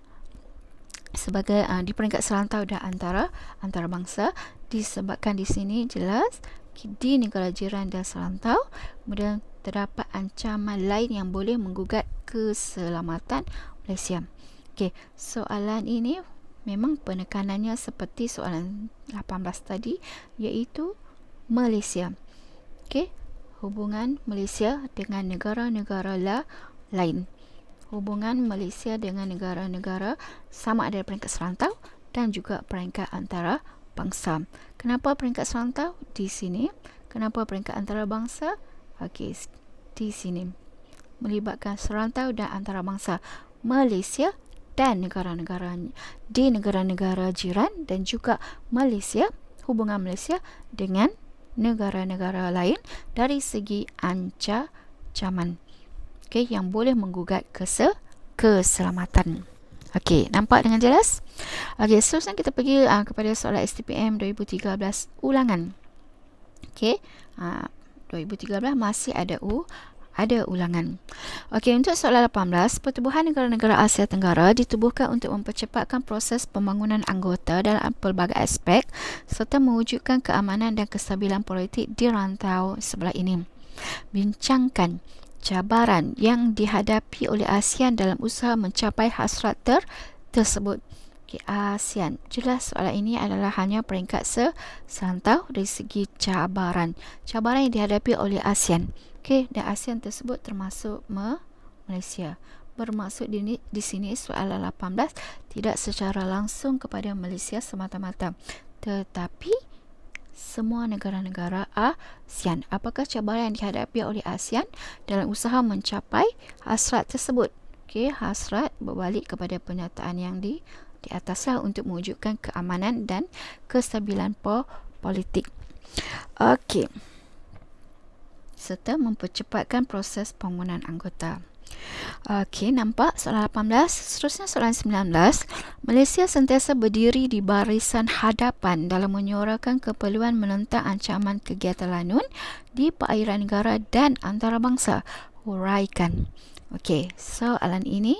sebagai di peringkat serantau dan antarabangsa disebabkan di sini jelas di negara jiran dan serantau, kemudian terdapat ancaman lain yang boleh menggugat keselamatan Malaysia. Okey, soalan ini memang penekanannya seperti soalan 18 tadi iaitu Malaysia. Okey, hubungan Malaysia dengan negara-negara lain. Hubungan Malaysia dengan negara-negara sama ada peringkat serantau dan juga peringkat antarabangsa. Kenapa peringkat serantau? Di sini. Kenapa peringkat antarabangsa? Okey, di sini. Melibatkan serantau dan antarabangsa Malaysia dan negara-negara di negara-negara jiran dan juga Malaysia, hubungan Malaysia dengan negara-negara lain dari segi ancaman. Okey, yang boleh menggugat keselamatan. Okey, nampak dengan jelas? Okey, seterusnya kita pergi kepada soalan STPM 2013 ulangan. Okey, 2013 masih ada ulangan. Okey, untuk soalan 18, pertubuhan negara-negara Asia Tenggara ditubuhkan untuk mempercepatkan proses pembangunan anggota dalam pelbagai aspek serta mewujudkan keamanan dan kestabilan politik di rantau sebelah ini. Bincangkan cabaran yang dihadapi oleh ASEAN dalam usaha mencapai hasrat tersebut. Okay, ASEAN. Jelas soalan ini adalah hanya peringkat serantau dari segi cabaran. Cabaran yang dihadapi oleh ASEAN. Okay, dan ASEAN tersebut termasuk Malaysia. Bermaksud di sini soalan 18 tidak secara langsung kepada Malaysia semata-mata, tetapi semua negara-negara ASEAN. Apakah cabaran yang dihadapi oleh ASEAN dalam usaha mencapai hasrat tersebut? Okey, hasrat berbalik kepada pernyataan yang di ataslah untuk mewujudkan keamanan dan kestabilan politik. Okey. Serta mempercepatkan proses pembangunan anggota. Okey, nampak soalan 18. Seterusnya soalan 19. Malaysia sentiasa berdiri di barisan hadapan dalam menyuarakan keperluan menentang ancaman kegiatan lanun di perairan negara dan antarabangsa. Huraikan. Okey, soalan ini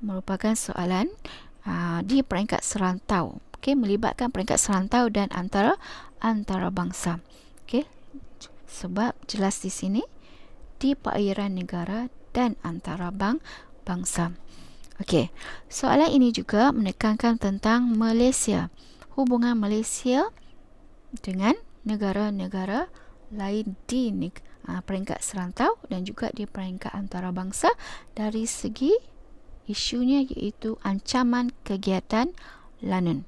merupakan soalan di peringkat serantau. Okey, melibatkan peringkat serantau dan antarabangsa. Okey, sebab jelas di sini di perairan negara dan antarabangsa. Okey, soalan ini juga menekankan tentang Malaysia, hubungan Malaysia dengan negara-negara lain di peringkat serantau dan juga di peringkat antarabangsa dari segi isunya iaitu ancaman kegiatan lanun.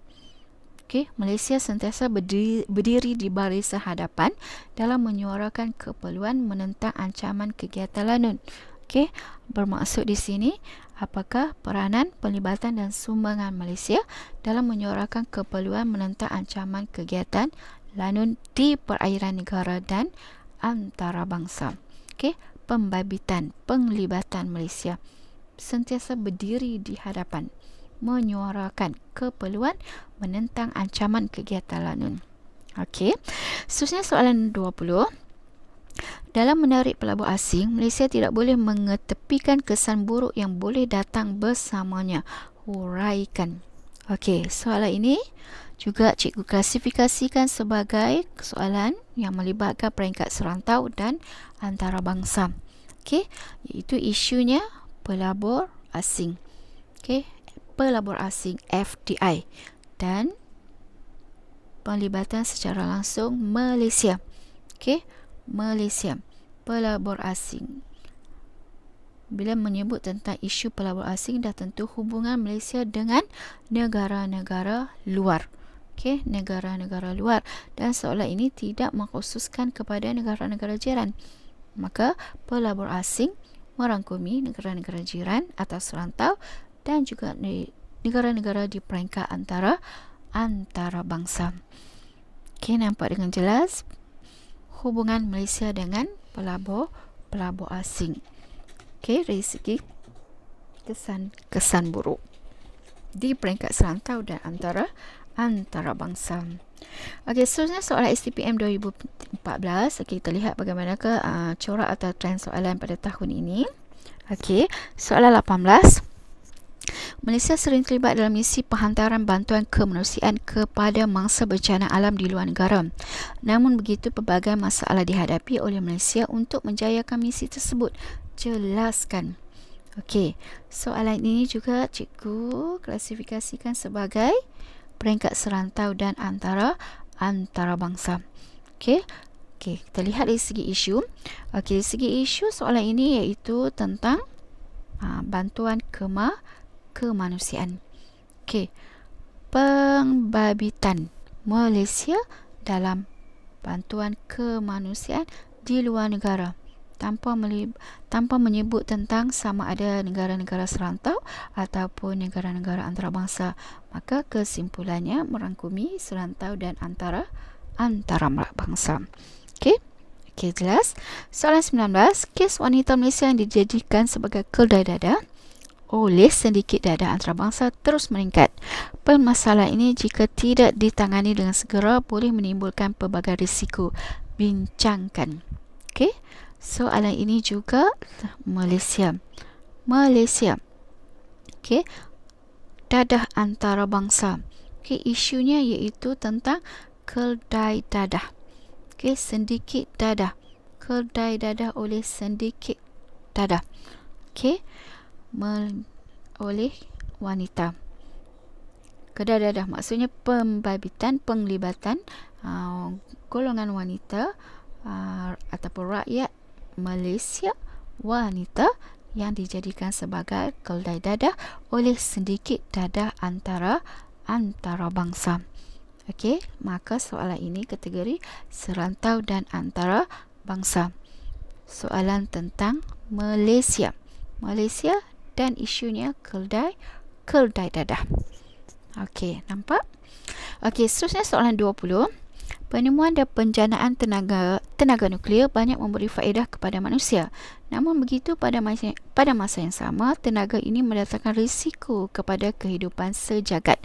Okay, Malaysia sentiasa berdiri di barisan hadapan dalam menyuarakan keperluan menentang ancaman kegiatan lanun. Okay, bermaksud di sini apakah peranan, pelibatan dan sumbangan Malaysia dalam menyuarakan keperluan menentang ancaman kegiatan lanun di perairan negara dan antarabangsa. Okay, pembabitan, penglibatan Malaysia sentiasa berdiri di hadapan menyuarakan keperluan menentang ancaman kegiatan lanun. Okey. Seterusnya soalan 20. Dalam menarik pelabur asing, Malaysia tidak boleh mengetepikan kesan buruk yang boleh datang bersamanya. Huraikan. Okey, soalan ini juga cikgu klasifikasikan sebagai soalan yang melibatkan peringkat serantau dan antarabangsa. Okey, iaitu isunya pelabur asing. Okey, pelabur asing FDI dan penglibatan secara langsung Malaysia. Okey, Malaysia, pelabur asing. Bila menyebut tentang isu pelabur asing, dah tentu hubungan Malaysia dengan negara-negara luar. Okey, negara-negara luar, dan soalan ini tidak mengkhususkan kepada negara-negara jiran. Maka pelabur asing merangkumi negara-negara jiran atau serantau dan juga negara-negara di peringkat antarabangsa. Okey, nampak dengan jelas hubungan Malaysia dengan pelabur asing. Okey, dari segi kesan buruk di peringkat serantau dan antarabangsa. Okey, seterusnya soalan STPM 2014. Okey, kita lihat bagaimanakah corak atau trend soalan pada tahun ini. Okey, soalan 18. Malaysia sering terlibat dalam misi penghantaran bantuan kemanusiaan kepada mangsa bencana alam di luar negara. Namun begitu, pelbagai masalah dihadapi oleh Malaysia untuk menjayakan misi tersebut. Jelaskan. Okey, soalan ini juga cikgu klasifikasikan sebagai peringkat serantau dan antarabangsa. Okey, kita lihat dari segi isu. Okey, dari segi isu soalan ini iaitu tentang bantuan kemanusiaan. Okey, pembabitan Malaysia dalam bantuan kemanusiaan di luar negara tanpa menyebut tentang sama ada negara-negara serantau ataupun negara-negara antarabangsa. Maka kesimpulannya merangkumi serantau dan antarabangsa. Okey, jelas. Soalan 19. Kes wanita Malaysia yang dijadikan sebagai keldai dada oleh sindiket dadah antarabangsa terus meningkat. Permasalahan ini jika tidak ditangani dengan segera boleh menimbulkan pelbagai risiko. Bincangkan. Okey, soalan ini juga Malaysia. Okey, dadah antarabangsa. Okey, isunya iaitu tentang keldai dadah. Okey, sindiket dadah. Keldai dadah oleh sindiket dadah. Okey, oleh wanita. Kedai dadah maksudnya pembabitan, penglibatan golongan wanita ataupun rakyat Malaysia wanita yang dijadikan sebagai keldai dadah oleh sindiket dadah antarabangsa. Okey, maka soalan ini kategori serantau dan antarabangsa. Soalan tentang Malaysia dan isunya keldai dadah. Okey, nampak? Okey, seterusnya soalan 20. Penemuan dan penjanaan tenaga nuklear banyak memberi faedah kepada manusia. Namun begitu, pada masa yang sama, tenaga ini mendatangkan risiko kepada kehidupan sejagat.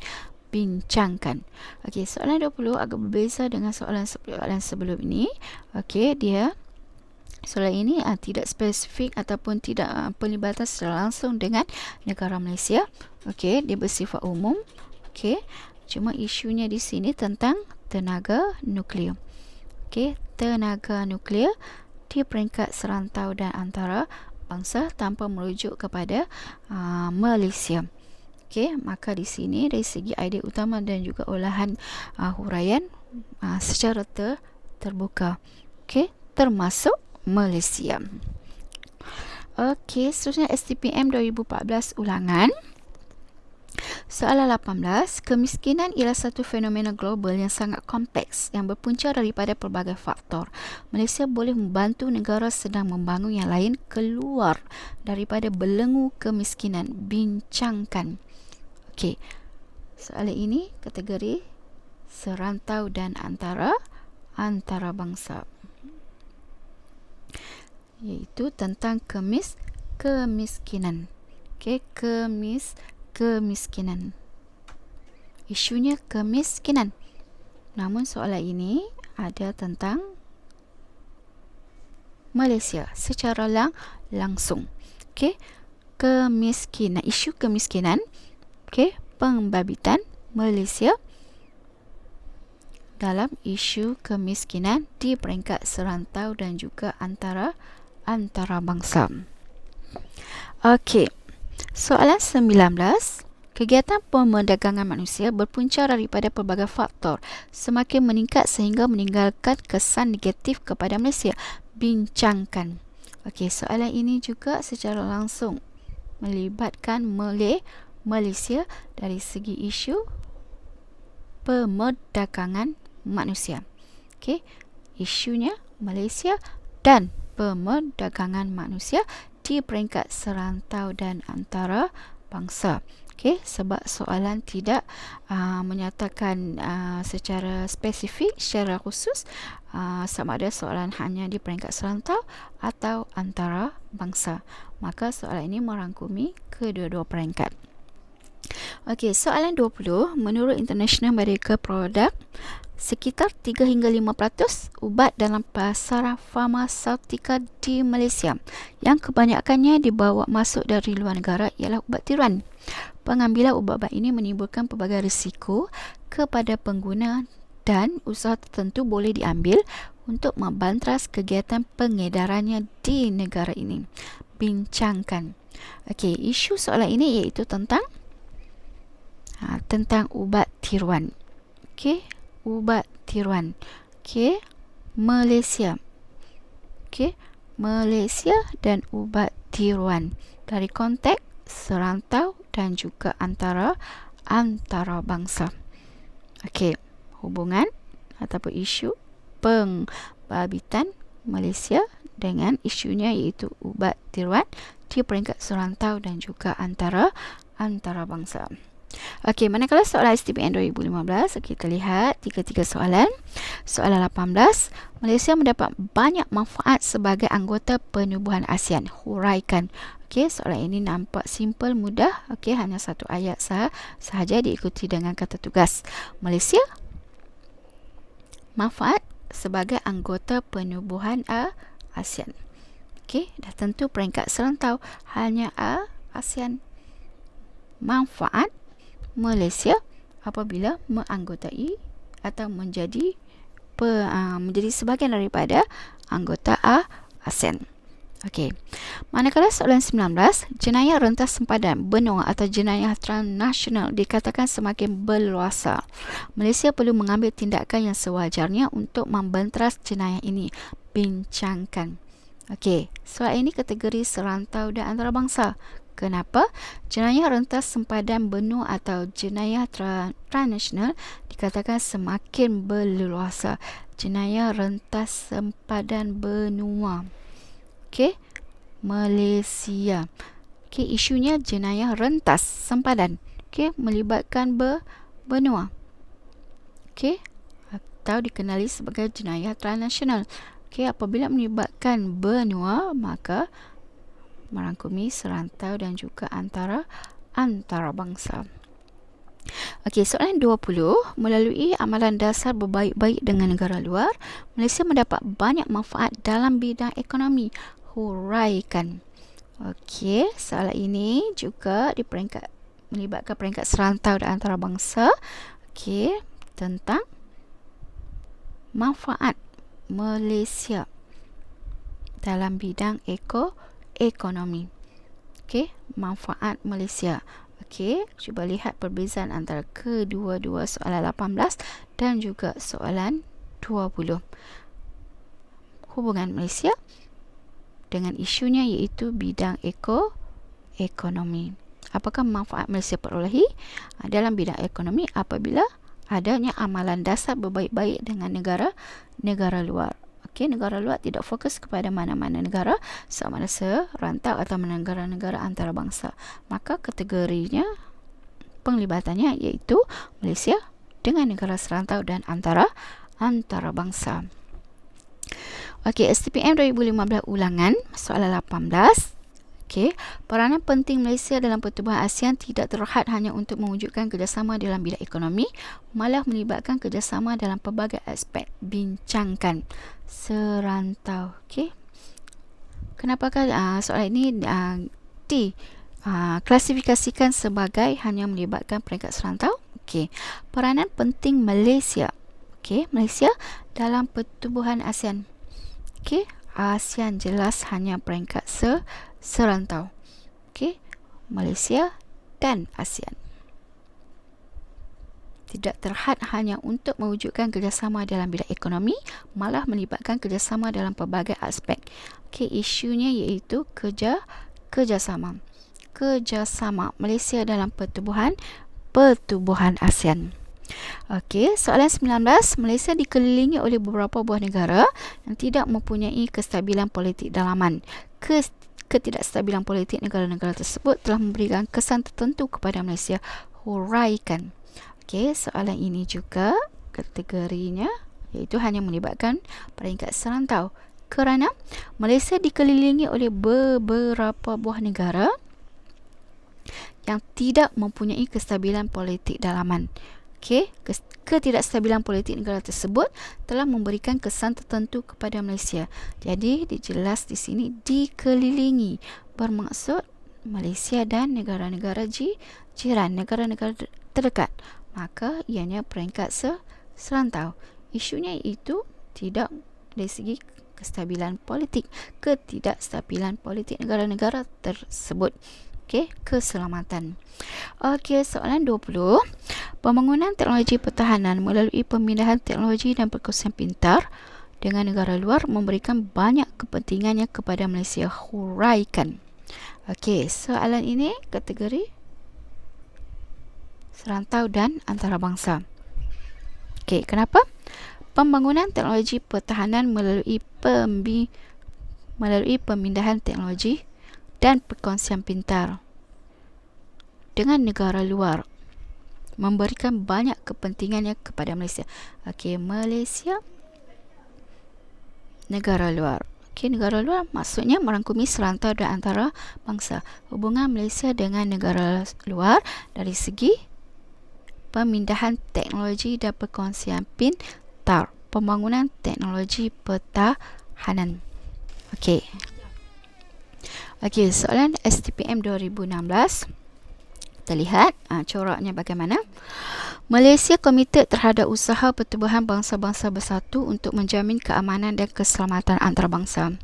Bincangkan. Okey, soalan 20 agak berbeza dengan soalan sebelum ini. Okey, soalan ini tidak spesifik ataupun tidak pelibatan secara langsung dengan negara Malaysia. Okey, dia bersifat umum. Okey, cuma isunya di sini tentang tenaga nuklear. Okey, tenaga nuklear di peringkat serantau dan antara bangsa tanpa merujuk kepada Malaysia. Okey, maka di sini dari segi idea utama dan juga olahan huraian secara terbuka. Okey, termasuk Malaysia. Okey, seterusnya STPM 2014 ulangan. Soalan 18, kemiskinan ialah satu fenomena global yang sangat kompleks yang berpunca daripada pelbagai faktor. Malaysia boleh membantu negara sedang membangun yang lain keluar daripada belenggu kemiskinan. Bincangkan. Okey, soalan ini kategori serantau dan antarabangsa, iaitu tentang kemiskinan. Okey, kemiskinan. Isunya kemiskinan. Namun soalan ini ada tentang Malaysia secara langsung. Okey, kemiskinan, isu kemiskinan. Okey, pembabitan Malaysia dalam isu kemiskinan di peringkat serantau dan juga antarabangsa. Okey, soalan 19. Kegiatan pemerdagangan manusia berpunca daripada pelbagai faktor semakin meningkat sehingga meninggalkan kesan negatif kepada Malaysia. Bincangkan. Okey, soalan ini juga secara langsung melibatkan Malaysia dari segi isu pemerdagangan manusia. Okey, isunya Malaysia dan pemerdagangan manusia di peringkat serantau dan antarabangsa. Okey, sebab soalan tidak menyatakan secara spesifik, secara khusus sama ada soalan hanya di peringkat serantau atau antarabangsa. Maka soalan ini merangkumi kedua-dua peringkat. Okey, soalan 20. Menurut International Medical Product, sekitar 3 hingga 5% ubat dalam pasaran farmaseutika di Malaysia yang kebanyakannya dibawa masuk dari luar negara ialah ubat tiruan. Pengambilan ubat-ubat ini menimbulkan pelbagai risiko kepada pengguna dan usaha tertentu boleh diambil untuk membantras kegiatan pengedarannya di negara ini. Bincangkan. Okey, isu soalan ini iaitu tentang ubat tiruan. Okey, ubat tiruan. Okey, Malaysia. Okey, Malaysia dan ubat tiruan dari konteks serantau dan juga antarabangsa. Okey, hubungan ataupun isu pembabitan Malaysia dengan isunya iaitu ubat tiruan di peringkat serantau dan juga antarabangsa. Okey, manakala soalan STPM 2015, kita lihat 3 soalan. Soalan 18, Malaysia mendapat banyak manfaat sebagai anggota penubuhan ASEAN. Huraikan. Okey, soalan ini nampak simple, mudah. Okey, hanya satu ayat sahaja diikuti dengan kata tugas. Malaysia manfaat sebagai anggota penubuhan ASEAN. Okey, dah tentu peringkat serantau hanya ASEAN. Manfaat Malaysia apabila menganggotai atau menjadi sebahagian daripada anggota ASEAN. Okey. Manakala soalan 19, jenayah rentas sempadan benua atau jenayah transnasional dikatakan semakin berluasa. Malaysia perlu mengambil tindakan yang sewajarnya untuk membantras jenayah ini. Bincangkan. Okey, soalan ini kategori serantau dan antarabangsa. Kenapa? Jenayah rentas sempadan benua atau jenayah transnasional dikatakan semakin berleluasa. Jenayah rentas sempadan benua. Okey, Malaysia. Okey, isunya jenayah rentas sempadan. Okey, melibatkan benua. Okey, atau dikenali sebagai jenayah transnasional. Okey, apabila melibatkan benua, maka merangkumi serantau dan juga antarabangsa. Okey, soalan 20. Melalui amalan dasar berbaik-baik dengan negara luar, Malaysia mendapat banyak manfaat dalam bidang ekonomi. Huraikan. Okey, soalan ini juga melibatkan peringkat serantau dan antarabangsa. Okey, tentang manfaat Malaysia dalam bidang ekonomi. Okey, manfaat Malaysia. Okey, cuba lihat perbezaan antara kedua-dua soalan 18 dan juga soalan 20. Hubungan Malaysia dengan isunya iaitu bidang ekonomi. Apakah manfaat Malaysia perolehi dalam bidang ekonomi apabila adanya amalan dasar berbaik-baik dengan negara luar? Okey, negara luar tidak fokus kepada mana-mana negara, sama ada serantau atau negara-negara antarabangsa. Maka kategorinya, penglibatannya iaitu Malaysia dengan negara serantau dan antarabangsa. Okey, STPM 2015 ulangan soalan 18. Okey, peranan penting Malaysia dalam pertubuhan ASEAN tidak terhad hanya untuk mewujudkan kerjasama dalam bidang ekonomi, malah melibatkan kerjasama dalam pelbagai aspek. Bincangkan serantau. Okey, kenapakah soalan ini klasifikasikan sebagai hanya melibatkan peringkat serantau? Okey, peranan penting Malaysia. Okey, Malaysia dalam pertubuhan ASEAN. Okey, ASEAN jelas hanya peringkat serantau. Okey, Malaysia dan ASEAN tidak terhad hanya untuk mewujudkan kerjasama dalam bidang ekonomi, malah melibatkan kerjasama dalam pelbagai aspek. Okey, isunya iaitu kerjasama Malaysia dalam pertubuhan ASEAN. Okey, soalan 19. Malaysia dikelilingi oleh beberapa buah negara yang tidak mempunyai kestabilan politik dalaman. Ketidakstabilan politik negara-negara tersebut telah memberikan kesan tertentu kepada Malaysia. Huraikan. Okey, soalan ini juga kategorinya iaitu hanya melibatkan peringkat serantau, kerana Malaysia dikelilingi oleh beberapa buah negara yang tidak mempunyai kestabilan politik dalaman. Okey, ketidakstabilan politik negara tersebut telah memberikan kesan tertentu kepada Malaysia. Jadi dijelas di sini dikelilingi, bermaksud Malaysia dan negara-negara jiran, negara-negara terdekat. Maka ianya peringkat serantau. Isunya itu tidak dari segi kestabilan politik, ketidakstabilan politik negara-negara tersebut. Okey, keselamatan. Okey, soalan 20. Pembangunan teknologi pertahanan melalui pemindahan teknologi dan perkongsian pintar dengan negara luar memberikan banyak kepentingannya kepada Malaysia. Huraikan. Okey, soalan ini kategori serantau dan antarabangsa. Okey, kenapa? Pembangunan teknologi pertahanan melalui pemindahan teknologi dan perkongsian pintar dengan negara luar memberikan banyak kepentingannya kepada Malaysia. Okey, Malaysia, negara luar. Okey, negara luar maksudnya merangkumi serantau dan antarabangsa. Hubungan Malaysia dengan negara luar dari segi pemindahan teknologi dan perkongsian pintar, pembangunan teknologi pertahanan. Okey. Okey, soalan STPM 2016. Kita lihat coraknya bagaimana. Malaysia komited terhadap usaha pertubuhan bangsa-bangsa bersatu untuk menjamin keamanan dan keselamatan antarabangsa.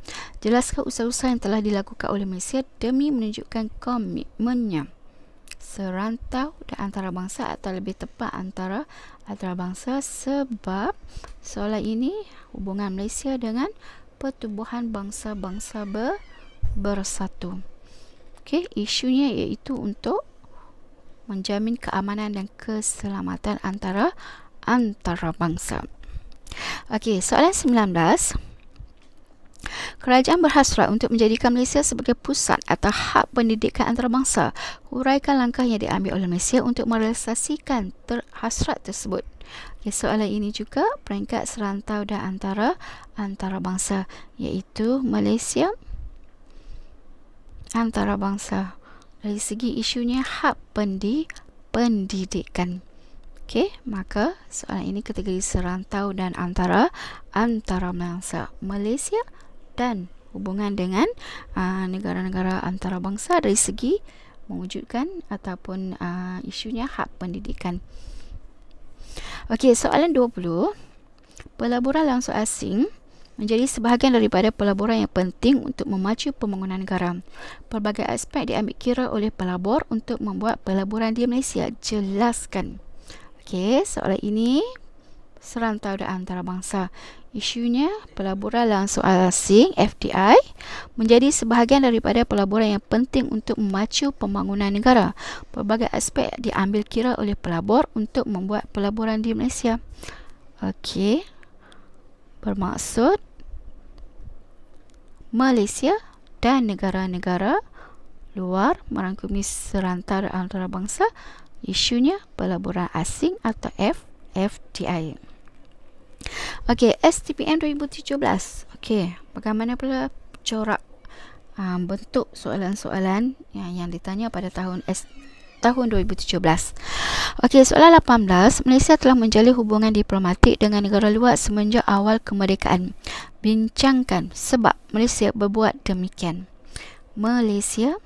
Jelaskan usaha-usaha yang telah dilakukan oleh Malaysia demi menunjukkan komitmennya serantau dan antarabangsa, atau lebih tepat antarabangsa, sebab soalan ini hubungan Malaysia dengan pertubuhan bangsa-bangsa bersatu. Okey, isunya iaitu untuk menjamin keamanan dan keselamatan antarabangsa. Okey, soalan 19. Kerajaan berhasrat untuk menjadikan Malaysia sebagai pusat atau hub pendidikan antarabangsa. Huraikan langkah yang diambil oleh Malaysia untuk merealisasikan hasrat tersebut. Okay, soalan ini juga peringkat serantau dan antarabangsa, iaitu Malaysia antarabangsa. Dari segi isunya hub pendidikan. Okey, maka soalan ini kategori serantau dan antarabangsa. Malaysia dan hubungan dengan negara-negara antarabangsa dari segi mewujudkan ataupun isunya hak pendidikan. Okey, soalan 20. Pelaburan langsung asing menjadi sebahagian daripada pelaburan yang penting untuk memacu pembangunan negara. Pelbagai aspek diambil kira oleh pelabur untuk membuat pelaburan di Malaysia. Jelaskan. Okey, soalan ini serantau dan antarabangsa. Isunya pelaburan langsung asing (FDI) menjadi sebahagian daripada pelaburan yang penting untuk memacu pembangunan negara. Pelbagai aspek diambil kira oleh pelabur untuk membuat pelaburan di Malaysia. Okey, bermaksud Malaysia dan negara-negara luar merangkumi serantau dan antarabangsa. Isunya pelaburan asing atau FDI. Okey, STPM 2017. Okey, bagaimana pula corak bentuk soalan-soalan yang ditanya pada tahun 2017. Okey, soalan 18. Malaysia telah menjalin hubungan diplomatik dengan negara luar semenjak awal kemerdekaan. Bincangkan sebab Malaysia berbuat demikian. Malaysia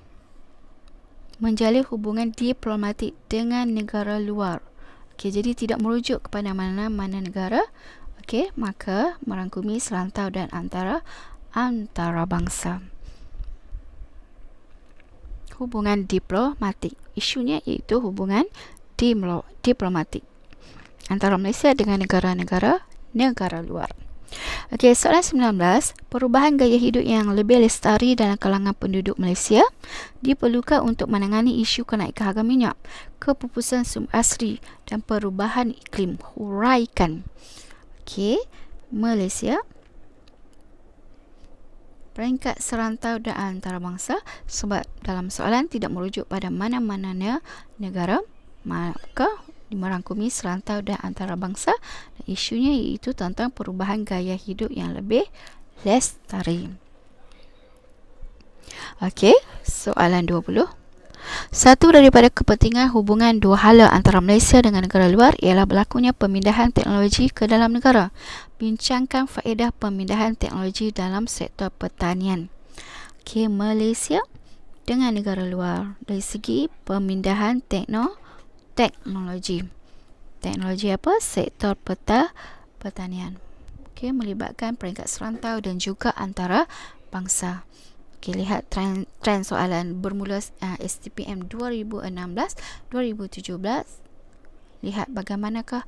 menjalin hubungan diplomatik dengan negara luar. Okey, jadi tidak merujuk kepada mana-mana negara. Okey, maka merangkumi serantau dan antarabangsa. Hubungan diplomatik. Isunya iaitu hubungan diplomatik antara Malaysia dengan negara-negara luar. Okey, soalan 19. Perubahan gaya hidup yang lebih lestari dalam kalangan penduduk Malaysia diperlukan untuk menangani isu kenaikan harga minyak, kepupusan sumber asli dan perubahan iklim. Huraikan. Okey, Malaysia peringkat serantau dan antarabangsa, sebab dalam soalan tidak merujuk pada mana-mana negara, maka merangkumi serantau dan antarabangsa. Isunya iaitu tentang perubahan gaya hidup yang lebih lestari. Okey, soalan 20. Satu daripada kepentingan hubungan dua hala antara Malaysia dengan negara luar ialah berlakunya pemindahan teknologi ke dalam negara. Bincangkan faedah pemindahan teknologi dalam sektor pertanian. Okey, Malaysia dengan negara luar dari segi pemindahan teknologi. Teknologi apa? Sektor pertanian. Okey, melibatkan peringkat serantau dan juga antarabangsa. Okey, lihat trend soalan bermula STPM 2016-2017. Lihat bagaimanakah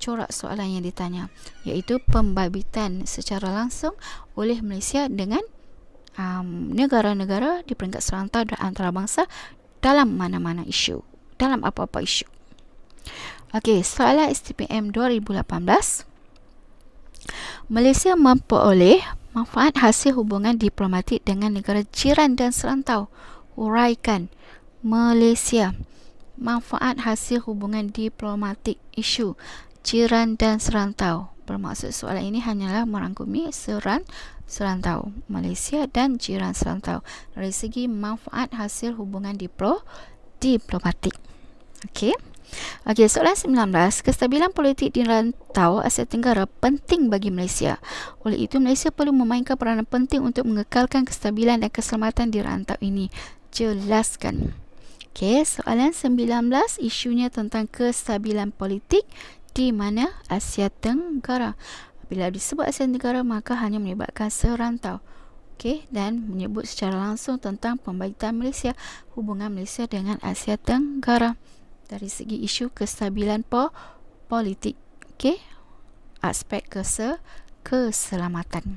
corak soalan yang ditanya, iaitu pembabitan secara langsung oleh Malaysia dengan negara-negara di peringkat serantau dan antarabangsa dalam mana-mana isu, dalam apa-apa isu. Okey, soalan STPM 2018. Malaysia memperoleh manfaat hasil hubungan diplomatik dengan negara jiran dan serantau. Huraikan. Malaysia manfaat hasil hubungan diplomatik isu jiran dan serantau. Bermaksud soalan ini hanyalah merangkumi serantau Malaysia dan jiran serantau dari segi manfaat hasil hubungan diplomatik. Okey. Okey, soalan 19. Kestabilan politik di rantau Asia Tenggara penting bagi Malaysia. Oleh itu, Malaysia perlu memainkan peranan penting untuk mengekalkan kestabilan dan keselamatan di rantau ini. Jelaskan. Okey, soalan 19. Isunya tentang kestabilan politik di mana? Asia Tenggara. Bila disebut Asia Tenggara, maka hanya melibatkan serantau. Okey, dan menyebut secara langsung tentang pembaikan Malaysia, hubungan Malaysia dengan Asia Tenggara dari segi isu kestabilan politik. Okey, aspek keselamatan.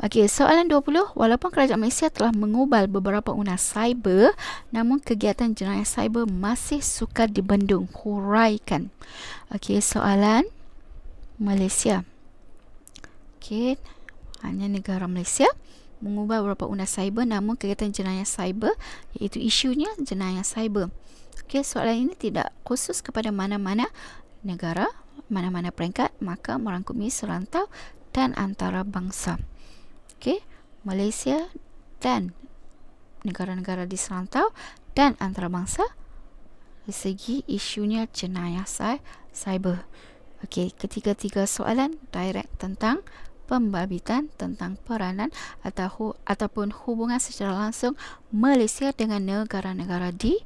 Okey, soalan 20. Walaupun kerajaan Malaysia telah mengubal beberapa undang cyber, namun kegiatan jenayah cyber masih sukar dibendung. Huraikan. Okey, soalan Malaysia. Okey, hanya negara Malaysia mengubah beberapa undang cyber, namun kegiatan jenayah cyber iaitu isunya jenayah cyber. Okey, soalan ini tidak khusus kepada mana-mana negara, mana-mana peringkat, maka merangkumi serantau dan antarabangsa. Okey, Malaysia dan negara-negara di serantau dan antarabangsa dari segi isunya jenayah cyber. Okey, ketiga-tiga soalan direct tentang pembabitan tentang peranan ataupun hubungan secara langsung Malaysia dengan negara-negara di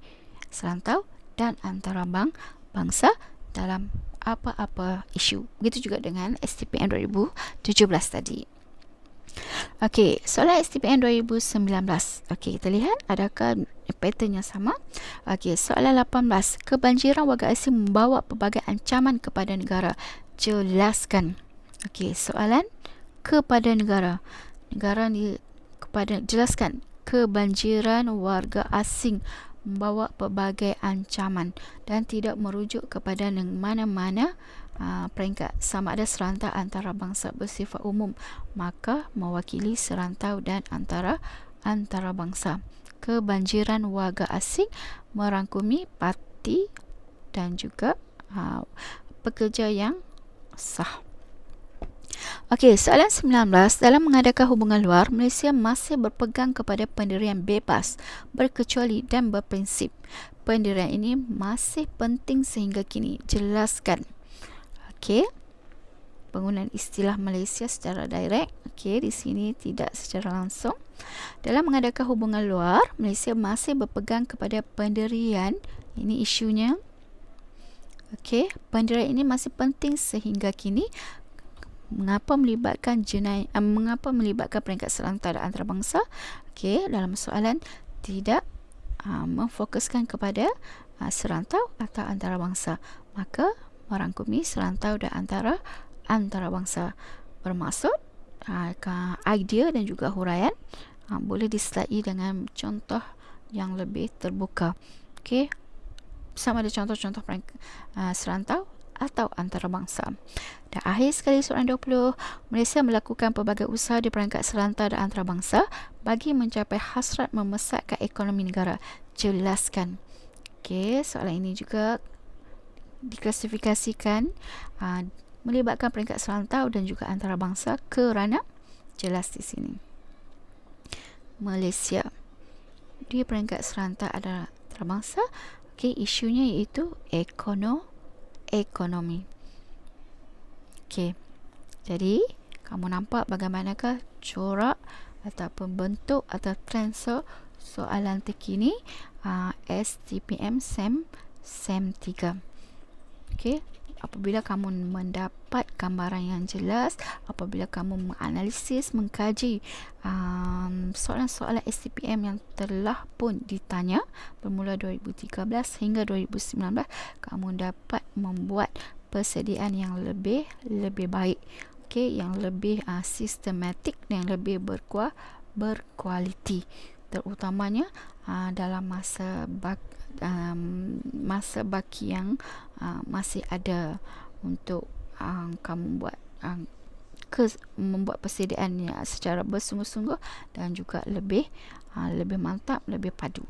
serantau dan antarabangsa dalam apa-apa isu. Begitu juga dengan STPM 2017 tadi. Okey, soalan STPM 2019. Okey, kita lihat adakah pattern yang sama. Okey, soalan 18. Kebanjiran warga asing membawa pelbagai ancaman kepada negara. Jelaskan. Okey, soalan kepada negara. Negara ni jelaskan. Kebanjiran warga asing membawa pelbagai ancaman dan tidak merujuk kepada mana-mana peringkat, sama ada serantau antarabangsa bersifat umum, maka mewakili serantau dan antarabangsa. Kebanjiran warga asing merangkumi parti dan juga pekerja yang sah. Okey, soalan 19. Dalam mengadakan hubungan luar, Malaysia masih berpegang kepada pendirian bebas, berkecuali dan berprinsip. Pendirian ini masih penting sehingga kini. Jelaskan. Okey, penggunaan istilah Malaysia secara direct. Okey, di sini tidak secara langsung. Dalam mengadakan hubungan luar, Malaysia masih berpegang kepada pendirian. Ini isunya. Okey, pendirian ini masih penting sehingga kini. Mengapa melibatkan peringkat serantau dan antarabangsa? Okey, dalam soalan tidak memfokuskan kepada serantau atau antarabangsa, maka merangkumi serantau dan antarabangsa. Bermaksud idea dan juga huraian boleh disertai dengan contoh yang lebih terbuka. Okey, sama ada contoh-contoh serantau atau antarabangsa. Dan akhir sekali soalan 20. Malaysia melakukan pelbagai usaha di peringkat serantau dan antarabangsa bagi mencapai hasrat membesarkan ekonomi negara. Jelaskan. Okey, soalan ini juga diklasifikasikan melibatkan peringkat serantau dan juga antarabangsa kerana jelas di sini. Malaysia di peringkat serantau adalah antarabangsa. Okey, isunya iaitu ekonomi. Okey, jadi kamu nampak bagaimanakah corak ataupun bentuk atau trend soalan terkini STPM SEM 3. Okey, apabila kamu mendapat gambaran yang jelas, apabila kamu menganalisis, mengkaji soalan-soalan STPM yang telah pun ditanya bermula 2013 hingga 2019, kamu dapat membuat persediaan yang lebih baik, okey, yang lebih sistematik dan lebih berkualiti, terutamanya dalam masa baki yang masih ada untuk kamu membuat persediaan secara bersungguh-sungguh dan juga lebih mantap, lebih padu.